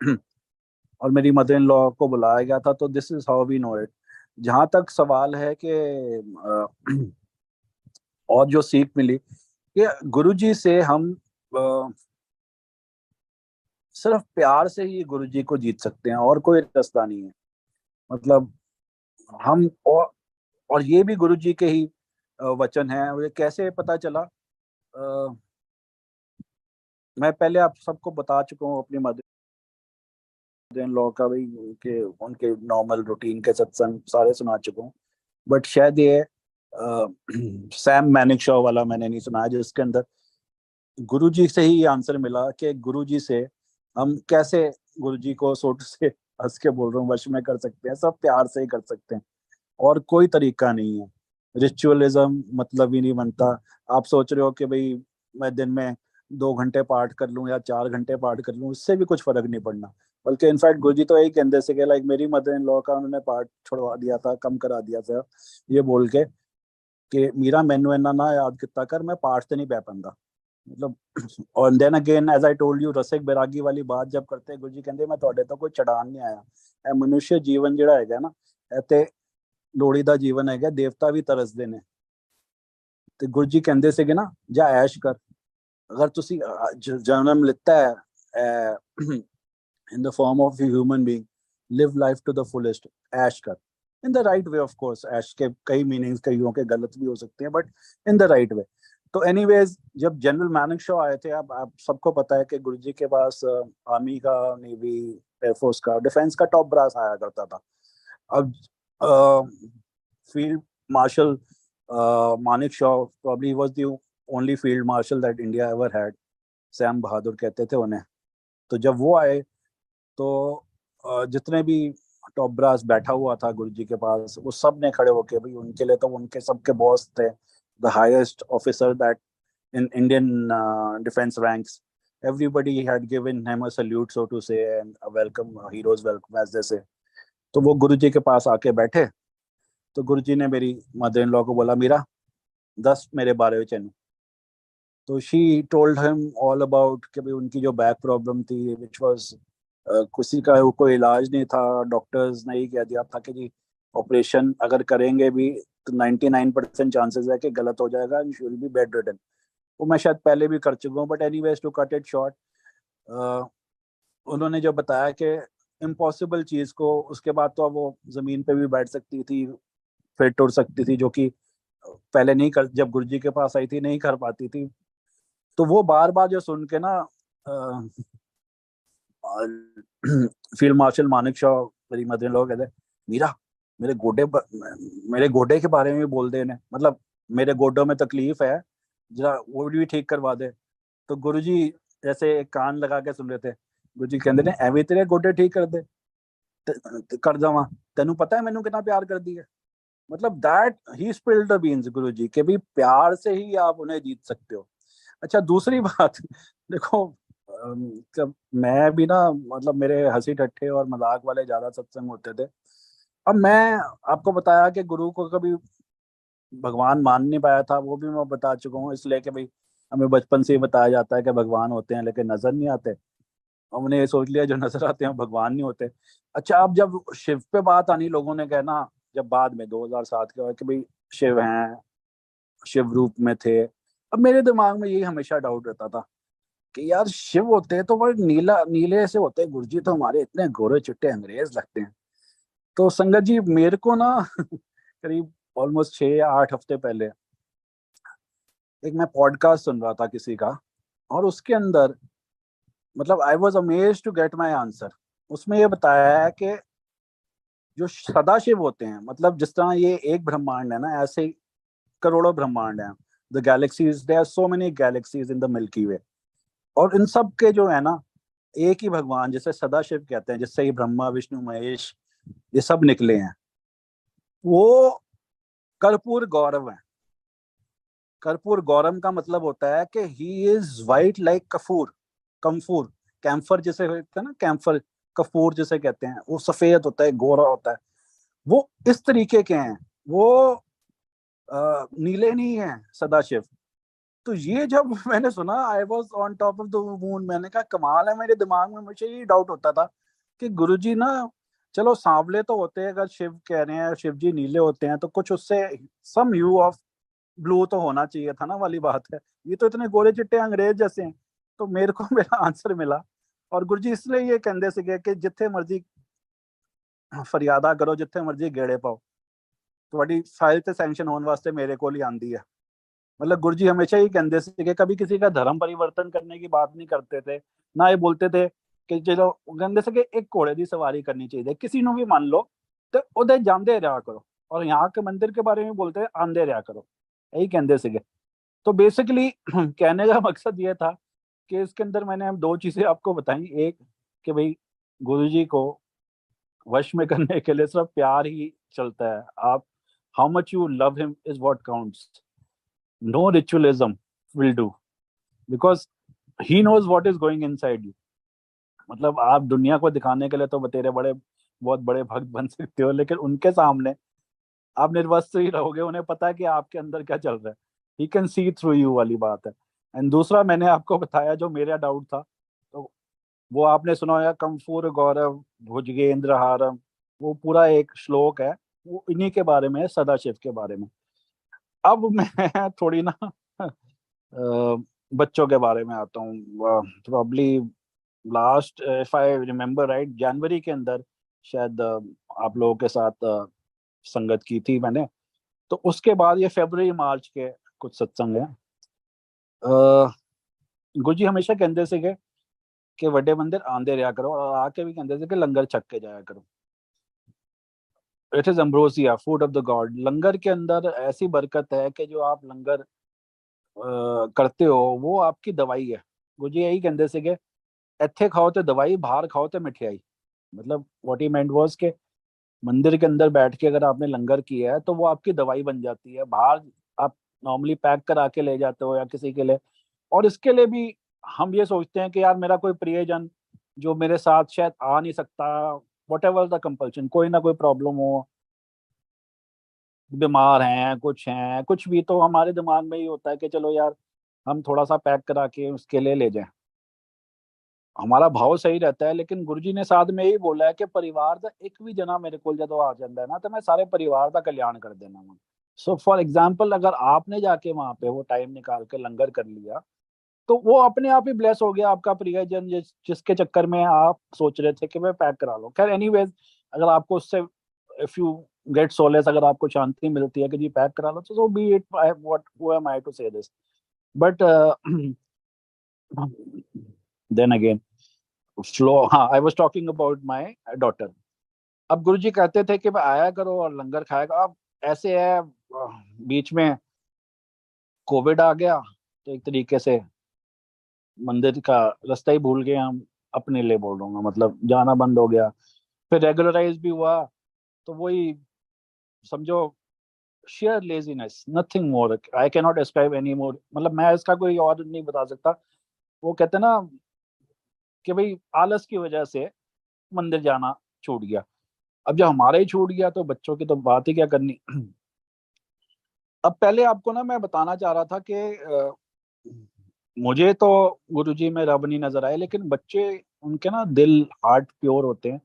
और मेरी मदर इन लॉ को बुलाया गया था. तो this is how we know it. जहां तक सवाल है कि और जो सीख मिली कि गुरुजी से हम सिर्फ प्यार से ही गुरुजी को जीत सकते हैं और कोई रास्ता नहीं है. मतलब हम और ये भी गुरुजी के ही वचन है. ये कैसे पता चला, मैं पहले आप सबको बता चुका हूँ अपनी मदर इन लॉ का भी कि उनके नॉर्मल रूटीन के सत्संग सारे सुना चुका हूँ. बट शायद ये सैम मैनिकशॉ वाला मैंने नहीं सुना जिसके अंदर गुरुजी से ही आंसर मिला कि गुरुजी से हम कैसे गुरुजी को सोट से हंस के बोल रहा हूँ वश में कर सकते हैं. सब प्यार से ही कर सकते हैं और कोई तरीका नहीं है. रिचुअलिज्म मतलब ही नहीं बनता. आप सोच रहे हो कि भाई मैं दिन में 2 घंटे पाठ कर लूँ या 4 घंटे पाठ कर लूँ, उससे भी कुछ फर्क नहीं पड़ना. बल्कि इनफैक्ट गुरुजी तो यही कहते थे कि लाइक मेरी मदर इन लॉ का उन्होंने पाठ छुड़वा दिया था, कम करा दिया था ये बोल के कि मीरा मैनू इन्ना ना याद किता कर, मैं पाठ से नहीं बह पाता. मतलब और then again as I told you Rasik Bairagi वाली बात जब करते गुरुजी कहते मैं ਤੁਹਾਡੇ ਤੋਂ ਕੋਈ ਚੜਾਨ ਨਹੀਂ ਆਇਆ. ਇਹ ਮਨੁੱਖ ਜੀਵਨ ਜਿਹੜਾ ਹੈਗਾ ਨਾ ਇਹ ਤੇ ਲੋੜੀ ਦਾ ਜੀਵਨ ਹੈਗਾ, ਦੇਵਤਾ ਵੀ ਤਰਸਦੇ ਨੇ. ਤੇ ਗੁਰਜੀ ਕਹਿੰਦੇ ਸੀਗੇ ਨਾ ਜਾਂ ਐਸ਼ ਕਰ. ਅਗਰ ਤੁਸੀਂ ਜਨਮ ਲਿੱਤਾ ਹੈ in the form of a human being, live life to the fullest, ऐश कर in the right way of course. ऐश के कई मीनिंग्स कईयों के गलत भी हो सकते हैं but in the right way. तो एनीवेज जब जनरल मैनिकशॉ आए थे, अब आप सबको पता है कि गुरुजी के पास आर्मी का, नेवी, एयरफोर्स का, डिफेंस का टॉप ब्रास आया करता था. अब field marshal Manekshaw probably was the only field marshal that India ever had. Sam Bahadur कहते थे उन्हें. तो जब वो आए तो जितने भी टॉप ब्रास बैठा हुआ था गुरुजी के पास वो सब ने खड़े होके, भाई उनके लिए तो उनके सबके बॉस थे, the highest officer that in Indian defense ranks. Everybody had given him a salute, so to say, and a welcome, a hero's welcome as they say. तो वो गुरुजी के पास आके बैठे तो गुरुजी ने मेरी मदर इन लॉ को बोला मीरा 10 मेरे बारे में चैनू. तो she told him all about कि भाई उनकी जो बैक प्रॉब्लम थी विच वाज किसी का कोई इलाज नहीं था. डॉक्टर्स ने ही कह दिया था कि जी ऑपरेशन अगर करेंगे भी तो 99% चांसेस है कि गलत हो जाएगा and she will be bedridden. वो मैं शायद पहले भी कर चुका हूँ but anyways to cut it short, उन्होंने जो बताया कि इम्पॉसिबल चीज़ को उसके बाद तो वो ज़मीन पे भी बैठ सकती थी, फिर टुर सकती थी, जो कि पहले नहीं कर, जब गुरुजी के पास आई थी नहीं कर पाती थी. तो वो बार बार जो सुन के ना फील्ड मार्शल मानिकशॉ मेरी मदर इन लॉ कहते मीरा मेरे गोडे के बारे में भी बोल दे ने, मतलब मेरे गोडों में तकलीफ है जरा वो भी ठीक करवा दे. तो गुरुजी जैसे कान लगा के सुन रहे थे. गुरुजी कहते ने एवं तेरे गोडे ठीक कर दे. ਕਰ ਜਾਵਾਂ, ਤੈਨੂੰ ਪਤਾ है मैंने कितना प्यार कर दिया। मतलब that he spilled the beans गुरु जी के भी प्यार से ही आप उन्हें जीत सकते हो। अच्छा दूसरी बात देखो, जब मैं भी ना, मतलब मेरे हंसी ठट्ठे और मजाक वाले ज्यादा सत्संग होते थे। अब मैं आपको बताया कि गुरु को कभी भगवान मान नहीं पाया था, वो भी मैं बता चुका हूँ, इसलिए कि भाई हमें बचपन से ही बताया जाता है कि भगवान होते हैं लेकिन नजर नहीं आते। हमने ये सोच लिया जो नजर आते हैं भगवान नहीं होते। अच्छा अब जब शिव पे बात आनी, लोगों ने कहना जब बाद में 2007 के बाद कि भाई शिव हैं, शिव रूप में थे। अब मेरे दिमाग में यही हमेशा डाउट रहता था कि यार शिव होते तो वो नीला नीले से होते, गुरुजी तो हमारे इतने गोरे चिट्टे अंग्रेज लगते हैं। तो संगत जी मेरे को ना करीब ऑलमोस्ट 6 या 8 हफ्ते पहले एक मैं पॉडकास्ट सुन रहा था किसी का, और उसके अंदर मतलब I was amazed to get my answer. उसमें ये बताया है कि जो सदाशिव होते हैं, मतलब जिस तरह ये एक ब्रह्मांड है ना, ऐसे ही करोड़ों ब्रह्मांड हैं। The galaxies, there are so many galaxies in the Milky Way. और इन सब के जो है ना, एक ही भगवान जिसे सदाशिव कहते हैं, जिससे ही ब्रह्मा विष्णु महेश ये सब निकले हैं, वो कर्पूर गौरव है। कर्पूर गौरव का मतलब होता है कि ही इज वाइट लाइक कफूर, कम्फूर, कैम्फर जिसे कहते हैं ना, कैम्फर कपूर जिसे कहते हैं, वो सफेद होता है, गोरा होता है। वो इस तरीके के हैं। वो नीले नहीं है सदाशिव। तो ये जब मैंने सुना, I was on top of the moon. मैंने कहा कमाल है। मेरे दिमाग में मुझे ये डाउट होता था कि गुरुजी ना, चलो सांवले तो होते हैं, अगर शिव कह रहे हैं शिव जी नीले होते हैं तो कुछ उससे सम ह्यू ऑफ ब्लू तो होना चाहिए था ना, वाली बात है। ये तो इतने गोरे चिट्टे अंग्रेज जैसे हैं। तो मेरे को मेरा आंसर मिला। और गुरुजी इसलिए ये कहते सीगे कि जिथे मर्जी फरियादा करो, जिथे मर्जी गेड़े पाओ, ਤੁਹਾਡੀ ਫਾਈਲ ਤੇ ਸੈਂਕਸ਼ਨ ਹੋਣ ਵਾਸਤੇ ਮੇਰੇ ਕੋਲ ही आंदी है। मतलब गुरु जी हमेशा ही कहते थे कभी किसी का धर्म परिवर्तन करने की बात नहीं करते थे। ना ये बोलते थे कि चलो, कहते थे कि एक घोड़े की सवारी करनी चाहिए, किसी ਨੂੰ भी मान लो तो उधर जाते रहा करो, और यहाँ के मंदिर के बारे में बोलते आंदे रहा करो, यही कहते थे। तो बेसिकली कहने का मकसद ये था कि इसके अंदर मैंने दो चीजें आपको बताई। एक कि भाई गुरु जी को वश में करने के लिए सिर्फ प्यार ही चलता है। आप how much you love him is what counts, no ritualism will do, because he knows what is going inside you. मतलब आप दुनिया को दिखाने के लिए तो तेरे बड़े बहुत बड़े भक्त बन सकते हो, लेकिन उनके सामने आप निर्वस्त्र ही रहोगे। उन्हें पता है कि आपके अंदर क्या चल रहा है। He can see through you वाली बात है। एंड दूसरा मैंने आपको बताया जो मेरा डाउट था, तो वो आपने सुना होगा, कंफूर गौरव भुजगेंद्र हारम, वो पूरा एक श्लोक है। वो इन्हीं के बारे में है, सदाशिव के बारे में। अब मैं थोड़ी ना बच्चों के बारे में आता हूँ। Probably last, if I remember right, जनवरी के अंदर शायद आप लोगों के साथ संगत की थी मैंने। तो उसके बाद ये फरवरी मार्च के कुछ सत्संग है। गुरु जी हमेशा कहते थे कि वड्डे मंदिर आंदे रहा करो, और आके भी कहते थे कि लंगर छक के जाया करो। It is ambrosia, food of the god. लंगर के अंदर ऐसी बरकत है कि जो आप लंगर करते हो वो आपकी दवाई है। गुरु जी यही कहते थे कि ਇੱਥੇ खाओ तो दवाई, बाहर खाओ तो मिठाई। मतलब व्हाट ही मेंट वाज के मंदिर के अंदर बैठ के अगर आपने लंगर किया है तो वो आपकी दवाई बन जाती है। बाहर आप नॉर्मली पैक करा के ले जाते हो या किसी के लिए, और इसके लिए भी हम ये सोचते हैं कि यार मेरा कोई प्रियजन जो मेरे साथ शायद आ नहीं सकता, वट एवर द कंपल्शन, कोई ना कोई प्रॉब्लम हो, बीमार हैं, कुछ भी, तो हमारे दिमाग में ये होता है कि चलो यार हम थोड़ा सा पैक करा के उसके लिए ले जाएं। हमारा भाव सही रहता है। लेकिन गुरुजी ने साथ में यही बोला है कि परिवार का एक भी जना मेरे को जो आ जाता है ना, तो मैं सारे परिवार का कल्याण कर देना हूँ। सो फॉर एग्जाम्पल अगर आपने जाके वहां पे वो टाइम निकाल के लंगर कर लिया, तो वो अपने आप ही ब्लेस हो गया आपका प्रियजन, जिसके चक्कर में आप सोच रहे थे कि मैं पैक करा लो। खैर एनीवेज, अगर आपको उससे इफ यू गेट सोलेस, अगर आपको शांति मिलती है कि जी पैक करा लो, तो so be it, what who am I to say this. But then again flow, हाँ, I was talking about my daughter. अब गुरुजी कहते थे कि मैं आया करो और लंगर खाया करो। अब ऐसे है, बीच में कोविड आ गया, तो एक तरीके से मंदिर का रास्ता ही भूल गए हम। अपने लिए बोल रहा हूँ, मतलब जाना बंद हो गया। फिर रेगुलराइज भी हुआ, तो वही समझो sheer laziness, nothing more. I cannot describe any more. मतलब मैं इसका कोई और नहीं बता सकता। वो कहते हैं ना कि भाई आलस की वजह से मंदिर जाना छूट गया। अब जब हमारा ही छूट गया तो बच्चों की तो बात ही क्या करनी। अब पहले आपको ना मैं बताना चाह रहा था कि मुझे तो गुरुजी में रब नहीं नजर आए, लेकिन बच्चे, उनके ना दिल, हार्ट प्योर होते हैं।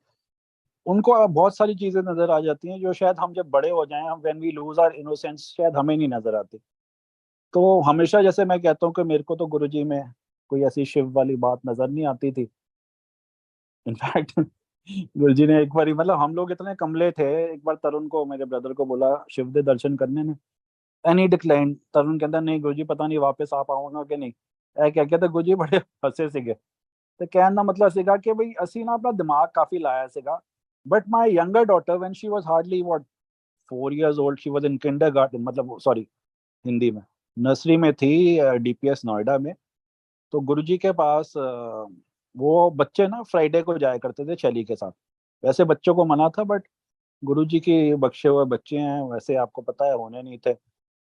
उनको अब बहुत सारी चीजें नजर आ जाती हैं जो शायद हम जब बड़े हो जाएं, हम when we lose our innocence, शायद हमें नहीं नजर आती। तो हमेशा जैसे मैं कहता हूँ कि मेरे को तो गुरुजी में कोई ऐसी शिव वाली बात नजर नहीं आती थी। इनफैक्ट गुरुजी ने एक बार, मतलब हम लोग इतने कमले थे, एक बार तरुण को, मेरे ब्रदर को बोला शिव दे दर्शन करने में, एंड ही डिक्लाइन। तरुण कहता नहीं गुरुजी पता नहीं वापस आ पाऊंगा कि नहीं। ऐ क्या कहता गुरुजी बड़े हंसे सीगे। तो कहने का मतलब सीगा कि भाई ਅਸੀਂ ना अपना दिमाग काफी लाया सीगा। But my younger daughter when she was hardly what 4 years old, she was in kindergarten, मतलब सॉरी हिंदी में नर्सरी में थी, डीपीएस नोएडा में। तो गुरुजी के पास वो बच्चे ना फ्राइडे को जाया करते थे शैली के साथ। वैसे बच्चों को मना था, बट गुरुजी की बख्शे हुए बच्चे हैं, वैसे आपको पता है होने नहीं थे,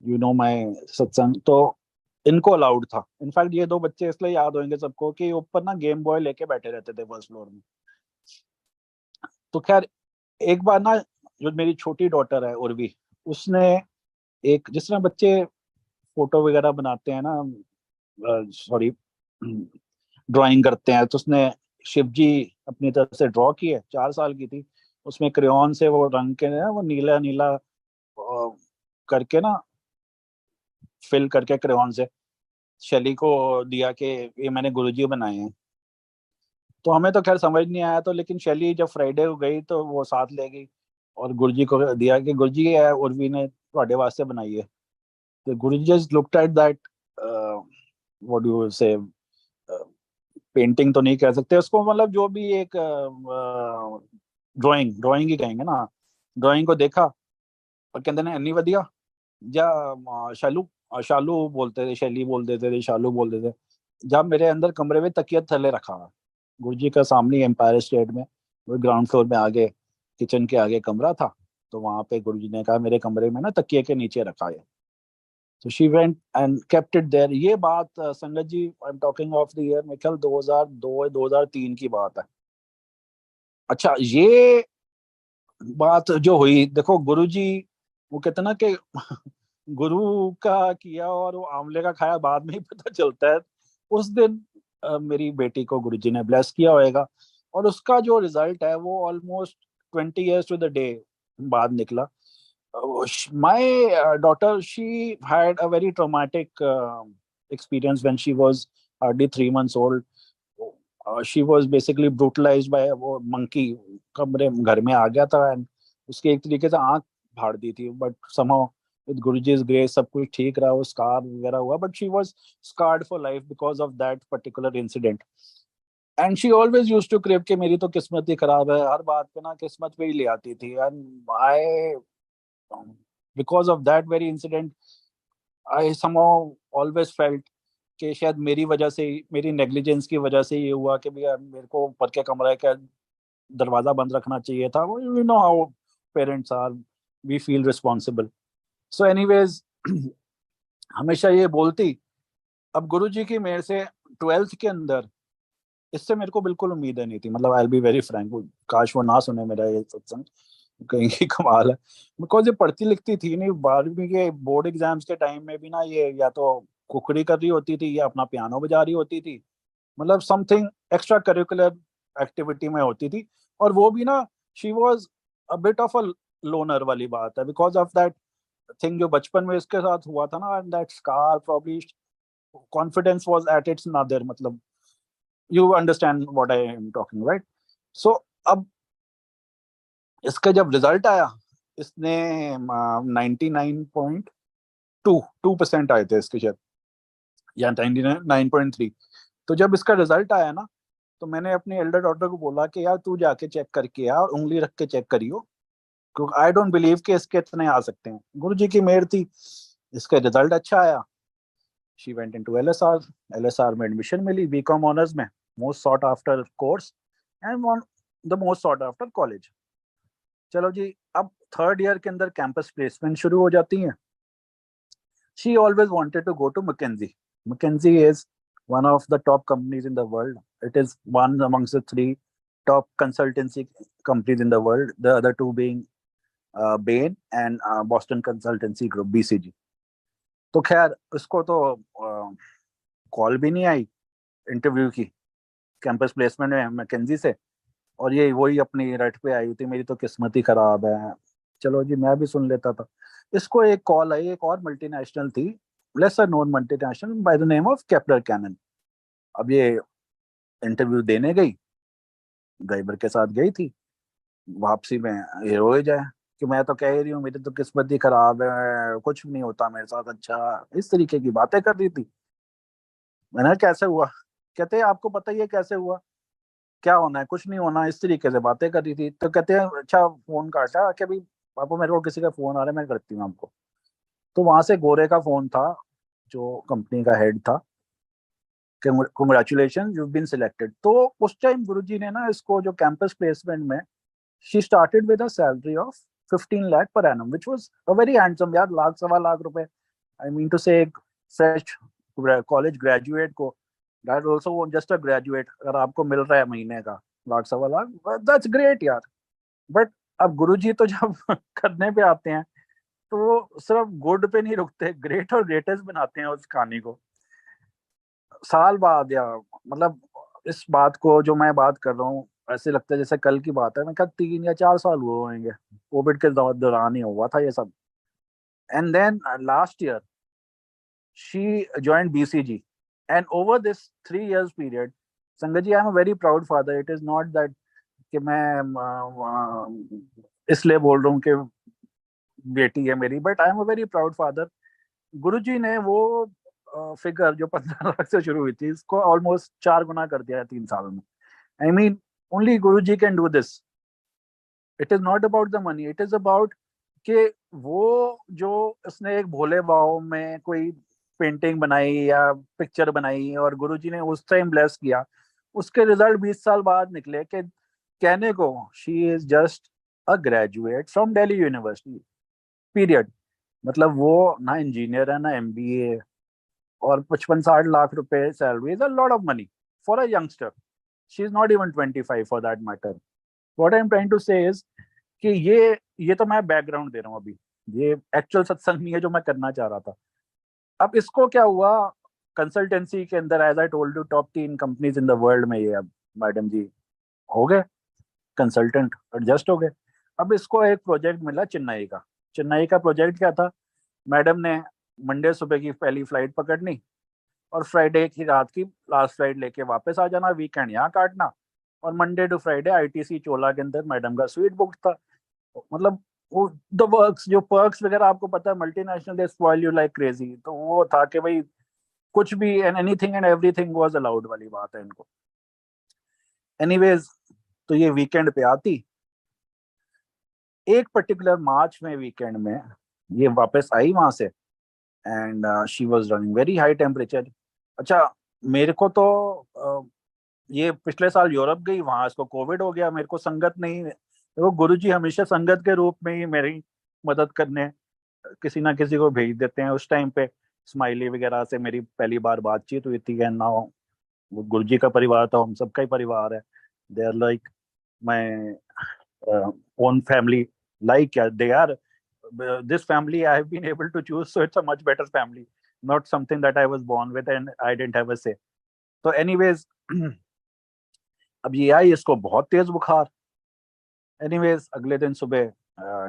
यू नो माय सत्संग, तो इनको अलाउड था। इनफैक्ट ये दो बच्चे इसलिए याद होंगे सबको कि ऊपर ना गेम बॉय लेके बैठे रहते थे फर्स्ट फ्लोर में। तो खैर, एक बार ना जो मेरी छोटी डॉटर है उर्वी, उसने एक, जिस तरह बच्चे फोटो वगैरह बनाते हैं ना, सॉरी ड्राइंग करते हैं, तो उसने शिव जी अपनी तरफ से ड्रॉ किए, 4 साल की थी। उसमें क्रेयॉन से वो रंग के ना, वो नीला नीला करके ना, फिल करके क्रेयॉन से शैली को दिया कि ये मैंने गुरुजी बनाए हैं। तो हमें तो खैर समझ नहीं आया, तो लेकिन शैली जब फ्राइडे को गई तो वो साथ ले गई और गुरुजी को दिया कि गुरुजी ये है उर्वी ने ਤੁਹਾਡੇ वास्ते बनाई है। तो Guruji just looked at that, what do you say, painting तो नहीं कह सकते उसको, मतलब जो भी एक ड्राइंग, ड्राइंग ही कहेंगे ना, ड्राइंग को देखा और कहते ने अन्नी वधिया जा, शालू, शालू बोलते थे, शैली बोल देते थे, शालू बोल देते थे। जब मेरे अंदर कमरे में तकिया थल्ले रखा हुआ गुरुजी का, सामने एम्पायर स्टेट में, वो ग्राउंड फ्लोर में आगे, किचन के आगे कमरा था। तो वहां पे गुरुजी ने कहा मेरे कमरे में ना तकिए के नीचे रखा है। तो she went and kept it there. ये बात संगत जी, I am talking of the year, मेरे ख्याल 2002 2003 की बात है। अच्छा, ये बात जो हुई, देखो गुरुजी, वो कहते ना कि गुरु का किया और वो आंवले का खाया बाद में ही पता चलता है। उस दिन मेरी बेटी को गुरुजी ने ब्लेस किया होएगा, और उसका जो रिजल्ट है वो almost 20 years to the day बाद निकला। My daughter, she had a very traumatic experience when she was hardly 3 months old. She was basically brutalized by वो monkey, कमरे घर में आ गया था, and उसकी एक तरीके से आंख फाड़ दी थी, but somehow with Guruji's grace सब कुछ ठीक रहा, वो scar वगैरह हुआ, but she was scarred for life because of that particular incident. And she always used to crave कि मेरी तो किस्मत ही खराब है, हर बात पे ना किस्मत पे ही ले आती थी। And I, because of that very incident, I somehow always felt कि शायद मेरी वजह से ही, मेरी नेग्लिजेंस की वजह से ये हुआ कि भैया मेरे को ऊपर के कमरे का दरवाजा बंद रखना चाहिए था। You know how parents are, we feel responsible. So anyways, हमेशा ये बोलती। अब गुरुजी की मेरे से 12th के अंदर, इससे मेरे को बिल्कुल उम्मीद नहीं थी, मतलब I will be very Frank, काश वो ना सुने मेरा ये सत्संग, कहीं की कमाल है। बिकॉज ये पढ़ती लिखती थी नहीं, 12वीं के बोर्ड एग्जाम्स के टाइम में भी ना ये या तो कुकड़ी कर रही होती थी या अपना पियानो बजा रही होती थी, मतलब समथिंग एक्स्ट्रा करिकुलर एक्टिविटी में होती थी। और वो भी ना, she was a bit of a loner वाली बात है, बिकॉज ऑफ दैट थिंग जो बचपन में इसके साथ हुआ था ना, and that scar probably, confidence was at its nadir, मतलब you understand what I am talking, right? So अब इसका जब रिजल्ट आया, इसने 99.2% आए थे इसके शायद, या 99.3। तो जब इसका रिजल्ट आया ना, तो मैंने अपनी एल्डर डॉटर को बोला कि यार तू जाके चेक करके आ, और उंगली रख के चेक करियो, क्योंकि आई डोंट बिलीव कि इसके इतने आ सकते हैं। गुरु जी की मेहर थी, इसका रिजल्ट अच्छा आया। She went into LSR, LSR में एडमिशन मिली बीकॉम ऑनर्स में, most sought after course. And the most sought after college. चलो जी, अब थर्ड ईयर के अंदर कैंपस प्लेसमेंट शुरू हो जाती है। She always wanted to go to McKinsey. McKinsey is one of the top companies in the world. It is one amongst the three top consultancy companies in the world, the other two being Bain and Boston Consultancy Group, BCG. तो खैर उसको तो कॉल भी नहीं आई इंटरव्यू की कैंपस प्लेसमेंट में मैकेंजी से, और ये वही अपनी रट पे आई थी, मेरी तो किस्मत ही खराब है। चलो जी, मैं भी सुन लेता था। इसको एक कॉल आई, एक और मल्टीनेशनल थी, lesser known multinational by the name of Kepler Cannon. अब ये इंटरव्यू देने गई, ड्राइवर के साथ गई थी, वापसी में ये रोए जाए कि मैं तो कह ही रही हूँ मेरी तो किस्मत ही खराब है, कुछ भी नहीं होता मेरे साथ। अच्छा, इस तरीके की बातें कर रही थी। मैंने कहा, कैसे हुआ? कहते हैं आपको पता ही है कैसे हुआ, क्या होना है, कुछ नहीं होना, इस तरीके से बातें कर रही थी। तो कहते हैं अच्छा, फोन काटा कि अभी पापा मेरे को किसी का फोन आ रहा है, मैं करती हूँ आपको। तो वहां से गोरे का फोन था, जो कंपनी का हेड था, कंग्रेचुलेशन यू बीन सिलेक्टेड। तो उस टाइम गुरुजी ने ना इसको जो कैंपस प्लेसमेंट में, she started with a salary of 15 lakh per annum, which was a very handsome यार, लाख सवा लाख रुपए। आई मीन टू से एक फ्रेश कॉलेज ग्रेजुएट को, that also just a graduate, अगर आपको मिल रहा है महीने का लाख सवा लाख, दैट्स ग्रेट यार। बट अब गुरुजी तो जब करने पे आते हैं तो वो सिर्फ गुड पे नहीं रुकते, ग्रेट और ग्रेटेस्ट बनाते हैं उस कहानी को। साल बाद, या मतलब इस बात को जो मैं बात कर रहा हूँ, ऐसे लगता है जैसे कल की बात है। मैं क्या 3 या 4 साल हुए होंगे, कोविड के दौरान ही हुआ था ये सब। And then last year she joined BCG, and over this 3 years period, संगत जी, I am a very proud father. It is not that कि मैं इसलिए बोल रहा हूँ कि बेटी है मेरी, but I am a very proud father. Guruji ने वो फिगर जो 15 लाख से शुरू हुई थी, इसको ऑलमोस्ट 4 गुना कर दिया है 3 साल में। I mean only Guruji can do this. It is not about the money, it is about कि वो जो उसने एक भोले भाव में कोई पेंटिंग बनाई या पिक्चर बनाई और गुरुजी ने उस टाइम ब्लेस किया, उसके रिजल्ट 20 साल बाद निकले कि कहने को she is just a graduate from Delhi university, period. मतलब वो ना इंजीनियर है ना एमबीए, और 55-60 लाख रुपए salary is a lot of money for a youngster. She is not even 25 for that matter. What I am trying to say is कि ये तो मैं बैकग्राउंड दे रहा हूँ अभी, ये एक्चुअल सत्संग नहीं है जो मैं करना चाह रहा था। अब इसको क्या हुआ, कंसल्टेंसी के अंदर, as I told you, top 3 companies in the world में ये अब मैडम जी हो गए कंसल्टेंट, एडजस्ट हो गए। अब इसको एक प्रोजेक्ट मिला चेन्नई का। चेन्नई का प्रोजेक्ट क्या था, मैडम ने मंडे सुबह की पहली फ्लाइट पकड़नी और फ्राइडे की रात की लास्ट फ्लाइट लेके वापस आ जाना, वीकेंड यहाँ काटना, और मंडे टू फ्राइडे आईटीसी चोला के अंदर मैडम का स्वीट बुक था। मतलब वो द वर्क्स, जो पर्क्स वगैरह आपको पता है, multinational they spoil you like crazy, तो वो था कि भाई कुछ भी and anything and everything was allowed वाली बात है इनको। एनीवेज, तो ये वीकेंड पे आती, एक पर्टिकुलर मार्च में वीकेंड में ये वापस आई वहां से, and she was running very high temperature. अच्छा, मेरे को तो ये पिछले साल यूरोप गई, वहां इसको कोविड हो गया, मेरे को संगत नहीं। देखो गुरुजी हमेशा संगत के रूप में ही मेरी मदद करने किसी ना किसी को भेज देते हैं। उस टाइम पे स्माइली वगैरह से मेरी पहली बार बातचीत हुई थी, एंड नाउ वो गुरुजी का परिवार था, हम सबका ही परिवार है। They are like my own family, like they are this family I have been able to choose, so it's a much better family, not something that I was born with and I didn't have a say. So anyways, अब ये आई, इसको बहुत तेज बुखार। एनीवेज, अगले दिन सुबह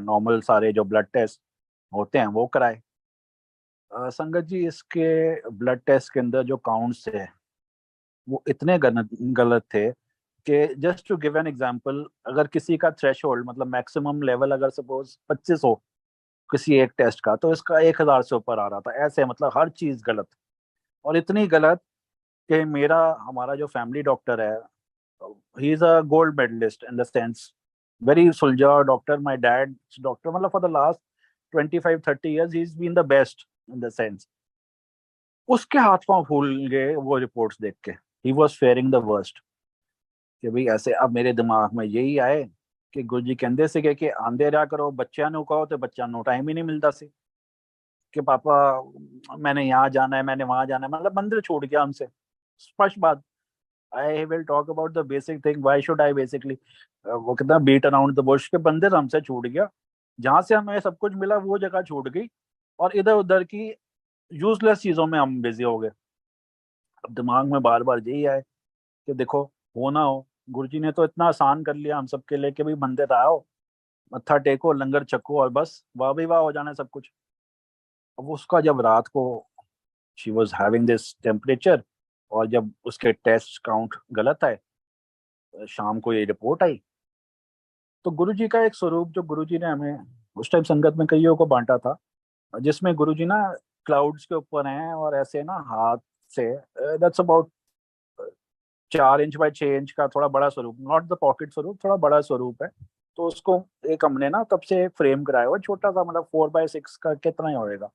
नॉर्मल सारे जो ब्लड टेस्ट होते हैं वो कराए। संगत जी, इसके ब्लड टेस्ट के अंदर जो काउंट्स थे वो इतने गलत थे कि just to give an example, अगर किसी का थ्रेशोल्ड मतलब मैक्सिमम लेवल अगर सपोज 25 हो किसी एक टेस्ट का, तो इसका 1000 से ऊपर आ रहा था। ऐसे मतलब हर चीज गलत, और इतनी गलत कि हमारा जो फैमिली डॉक्टर है, he is a gold medalist in the sense, very सुलझा डॉक्टर, माय डैड डॉक्टर, मतलब for the last 25-30 years he is been the best in the sense. उसके हाथ पांव फूल गए वो रिपोर्ट्स देख के, he was fearing the worst. कि भाई ऐसे अब मेरे दिमाग में यही आए कि गुरु जी कहते ਸੀਗੇ कि आंदे रहा करो, बच्चों ਨੂੰ कहो तो बच्चों ਨੂੰ टाइम ही नहीं मिलता सी कि पापा मैंने यहाँ जाना है, मैंने वहां जाना है, मतलब मंदिर छूट गया हमसे। स्पष्ट बात। I will talk about the basic thing, why should I basically वो कितना बीट अराउंड द बुश, के मंदिर हमसे छूट गया, जहां से हमें सब कुछ मिला वो जगह छूट गई, और इधर उधर की यूजलेस चीजों में हम बिजी हो गए। अब दिमाग में बार बार यही आए कि देखो, हो ना हो, गुरुजी ने तो इतना आसान कर लिया हम सबके लिए कि भाई मंदिर आओ, मत्था टेको, लंगर छको, और बस वाह भाई वाह हो जाना सब कुछ। अब उसका जब रात को she was having this temperature, और जब उसके टेस्ट काउंट गलत आए, शाम को ये रिपोर्ट आई, तो गुरुजी का एक स्वरूप जो गुरुजी ने हमें उस टाइम संगत में कईयों को बांटा था, जिसमें गुरुजी ना क्लाउड्स के ऊपर हैं, और ऐसे ना हाथ से, that's about 4 inch by 6 inch का थोड़ा बड़ा स्वरूप, नॉट द पॉकेट स्वरूप, थोड़ा बड़ा स्वरूप है। तो उसको एक हमने ना तब से एक फ्रेम कराया हुआ, छोटा सा, मतलब 4x6 का कितना ही होएगा।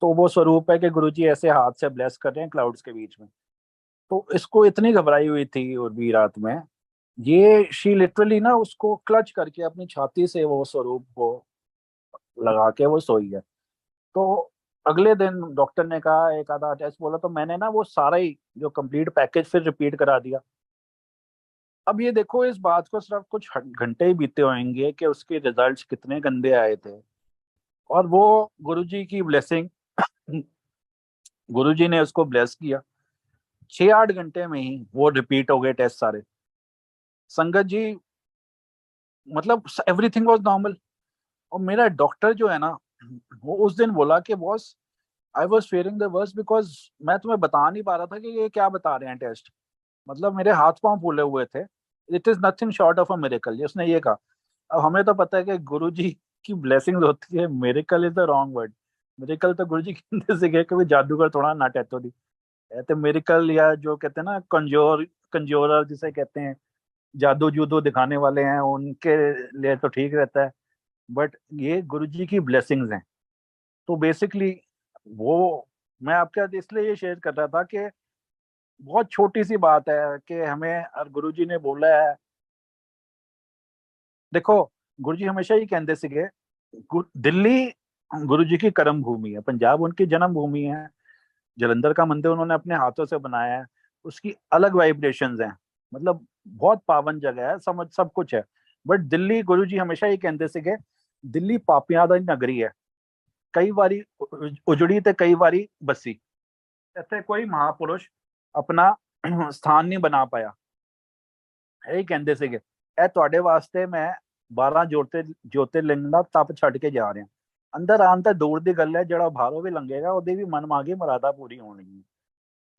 तो वो स्वरूप है कि गुरुजी ऐसे हाथ से ब्लेस कर रहे हैं क्लाउड्स के बीच में। तो इसको इतनी घबराई हुई थी और भी रात में, ये शी लिटरली ना उसको क्लच करके अपनी छाती से वो स्वरूप को लगा के वो सोई है। तो अगले दिन डॉक्टर ने कहा एक आधा टेस्ट बोला, तो मैंने ना वो सारा ही जो कंप्लीट पैकेज फिर रिपीट करा दिया। अब ये देखो, इस बात को सिर्फ कुछ घंटे ही बीते होंगे कि उसके रिजल्ट्स कितने गंदे आए थे, और वो गुरुजी की ब्लेसिंग, गुरुजी ने उसको ब्लेस किया, 6-8 घंटे में ही वो रिपीट हो गए टेस्ट सारे। संगत जी, मतलब एवरीथिंग वाज नॉर्मल। और मेरा डॉक्टर जो है ना, वो उस दिन बोला कि boss, I was fearing the worst, because मैं तुम्हें बता नहीं पा रहा था कि ये क्या बता रहे हैं टेस्ट। मतलब मेरे हाथ पांव फूले हुए थे। It is nothing short of a miracle, उसने ये कहा। अब हमें तो पता है कि गुरु जी की ब्लेसिंग होती है, miracle is the wrong word. Miracle तो गुरु जी कहते से कभी जादूगर थोड़ा ना टैतो दी कहते, मिरेकल या जो कहते हैं ना कंजोरर जिसे कहते हैं, जादू जूदू दिखाने वाले हैं, उनके लिए तो ठीक रहता है। बट ये गुरु जी की ब्लेसिंग्स हैं। तो बेसिकली वो, मैं आपके साथ इसलिए ये शेयर कर रहा था कि बहुत छोटी सी बात है कि हमें, और गुरुजी ने बोला है, देखो, गुरुजी हमेशा ही कहते सीगे, दिल्ली गुरुजी की कर्म भूमि है, पंजाब उनकी जन्म भूमि है, जलंधर का मंदिर उन्होंने अपने हाथों से बनाया है, उसकी अलग वाइब्रेशंस हैं, मतलब बहुत पावन जगह है, समझ सब कुछ है। बट दिल्ली, गुरुजी हमेशा ही कहते सीगे, दिल्ली पापियां दी नगरी है, कई बारी उजड़ी ते कई बारी बसी, ਇੱਥੇ ਕੋਈ ਮਹਾਪੁਰਸ਼ ਆਪਣਾ ਸਥਾਨ ਨਹੀਂ ਬਣਾ ਪਾਇਆ। ਇਹ ਕਹਿੰਦੇ ਸੀਗੇ, ਇਹ ਤੁਹਾਡੇ ਵਾਸਤੇ ਮੈਂ 12 ਜੋਤਿਰਲਿੰਗ ਦਾ ਤਪ ਛੱਡ ਕੇ ਜਾ ਰਿਹਾ। ਅੰਦਰ ਆਉਣ ਤਾਂ ਦੂਰ ਦੀ ਗੱਲ ਹੈ, ਜਿਹੜਾ ਬਾਹਰੋਂ ਵੀ ਲੰਘੇਗਾ ਉਹਦੀ ਵੀ ਮਨ ਮਾਗੀ ਮੁਰਾਦਾ पूरी होनी।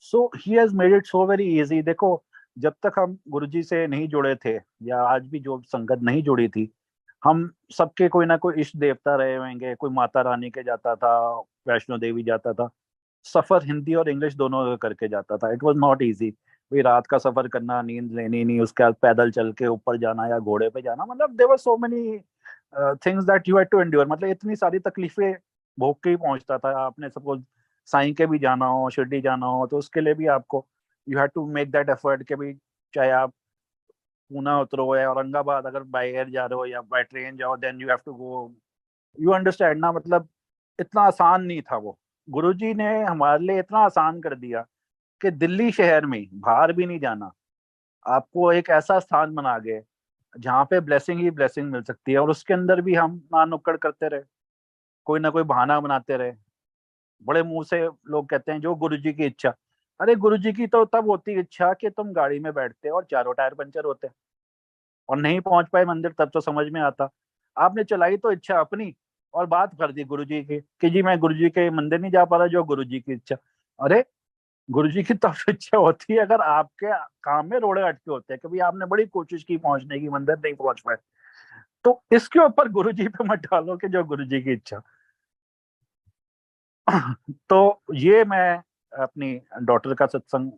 So he has made it so very easy. देखो, जब तक हम गुरु जी से नहीं जुड़े थे, या आज भी जो संगत नहीं जुड़ी थी, हम सबके कोई ना कोई इष्ट देवता रहे होंगे, कोई माता रानी के जाता था, वैष्णो देवी जाता था, सफर हिंदी और इंग्लिश दोनों करके जाता था। इट वॉज नॉट ईजी, भाई रात का सफर करना, नींद लेनी नहीं, उसके बाद पैदल चल के ऊपर जाना या घोड़े पे जाना, मतलब there were so many things that you had to endure, मतलब इतनी सारी तकलीफें भोग के ही पहुंचता था। आपने सपोज साईं के भी जाना हो, शिरडी जाना हो, तो उसके लिए भी आपको you have to make that effort कि भाई चाहे आप पूना उतरो या औरंगाबाद अगर बाय एयर जा रहे हो या बाय ट्रेन जाओ, then you have to go, you understand ना, मतलब इतना आसान नहीं था वो। गुरुजी ने हमारे लिए इतना आसान कर दिया कि दिल्ली शहर में बाहर भी नहीं जाना, आपको एक ऐसा स्थान बना गए जहाँ पे ब्लेसिंग ही ब्लेसिंग मिल सकती है। और उसके अंदर भी हम ना नुक्कड़ करते रहे, कोई ना कोई बहाना बनाते रहे, बड़े मुंह से लोग कहते हैं जो गुरुजी की इच्छा। अरे गुरुजी की तो तब होती इच्छा कि तुम गाड़ी में बैठते और चारों टायर पंचर होते और नहीं पहुंच पाए मंदिर, तब तो समझ में आता। आपने चलाई तो इच्छा अपनी और बात कर दी गुरुजी की कि जी मैं गुरुजी के मंदिर नहीं जा पा रहा, जो गुरुजी की इच्छा। अरे गुरुजी की तब इच्छा होती है अगर आपके काम में रोड़े अटके होते हैं, कभी आपने बड़ी कोशिश की पहुंचने की, मंदिर नहीं पहुंच पाए, तो इसके ऊपर गुरुजी पे मत डालो कि जो गुरुजी की इच्छा। तो ये मैं अपनी डॉटर का सत्संग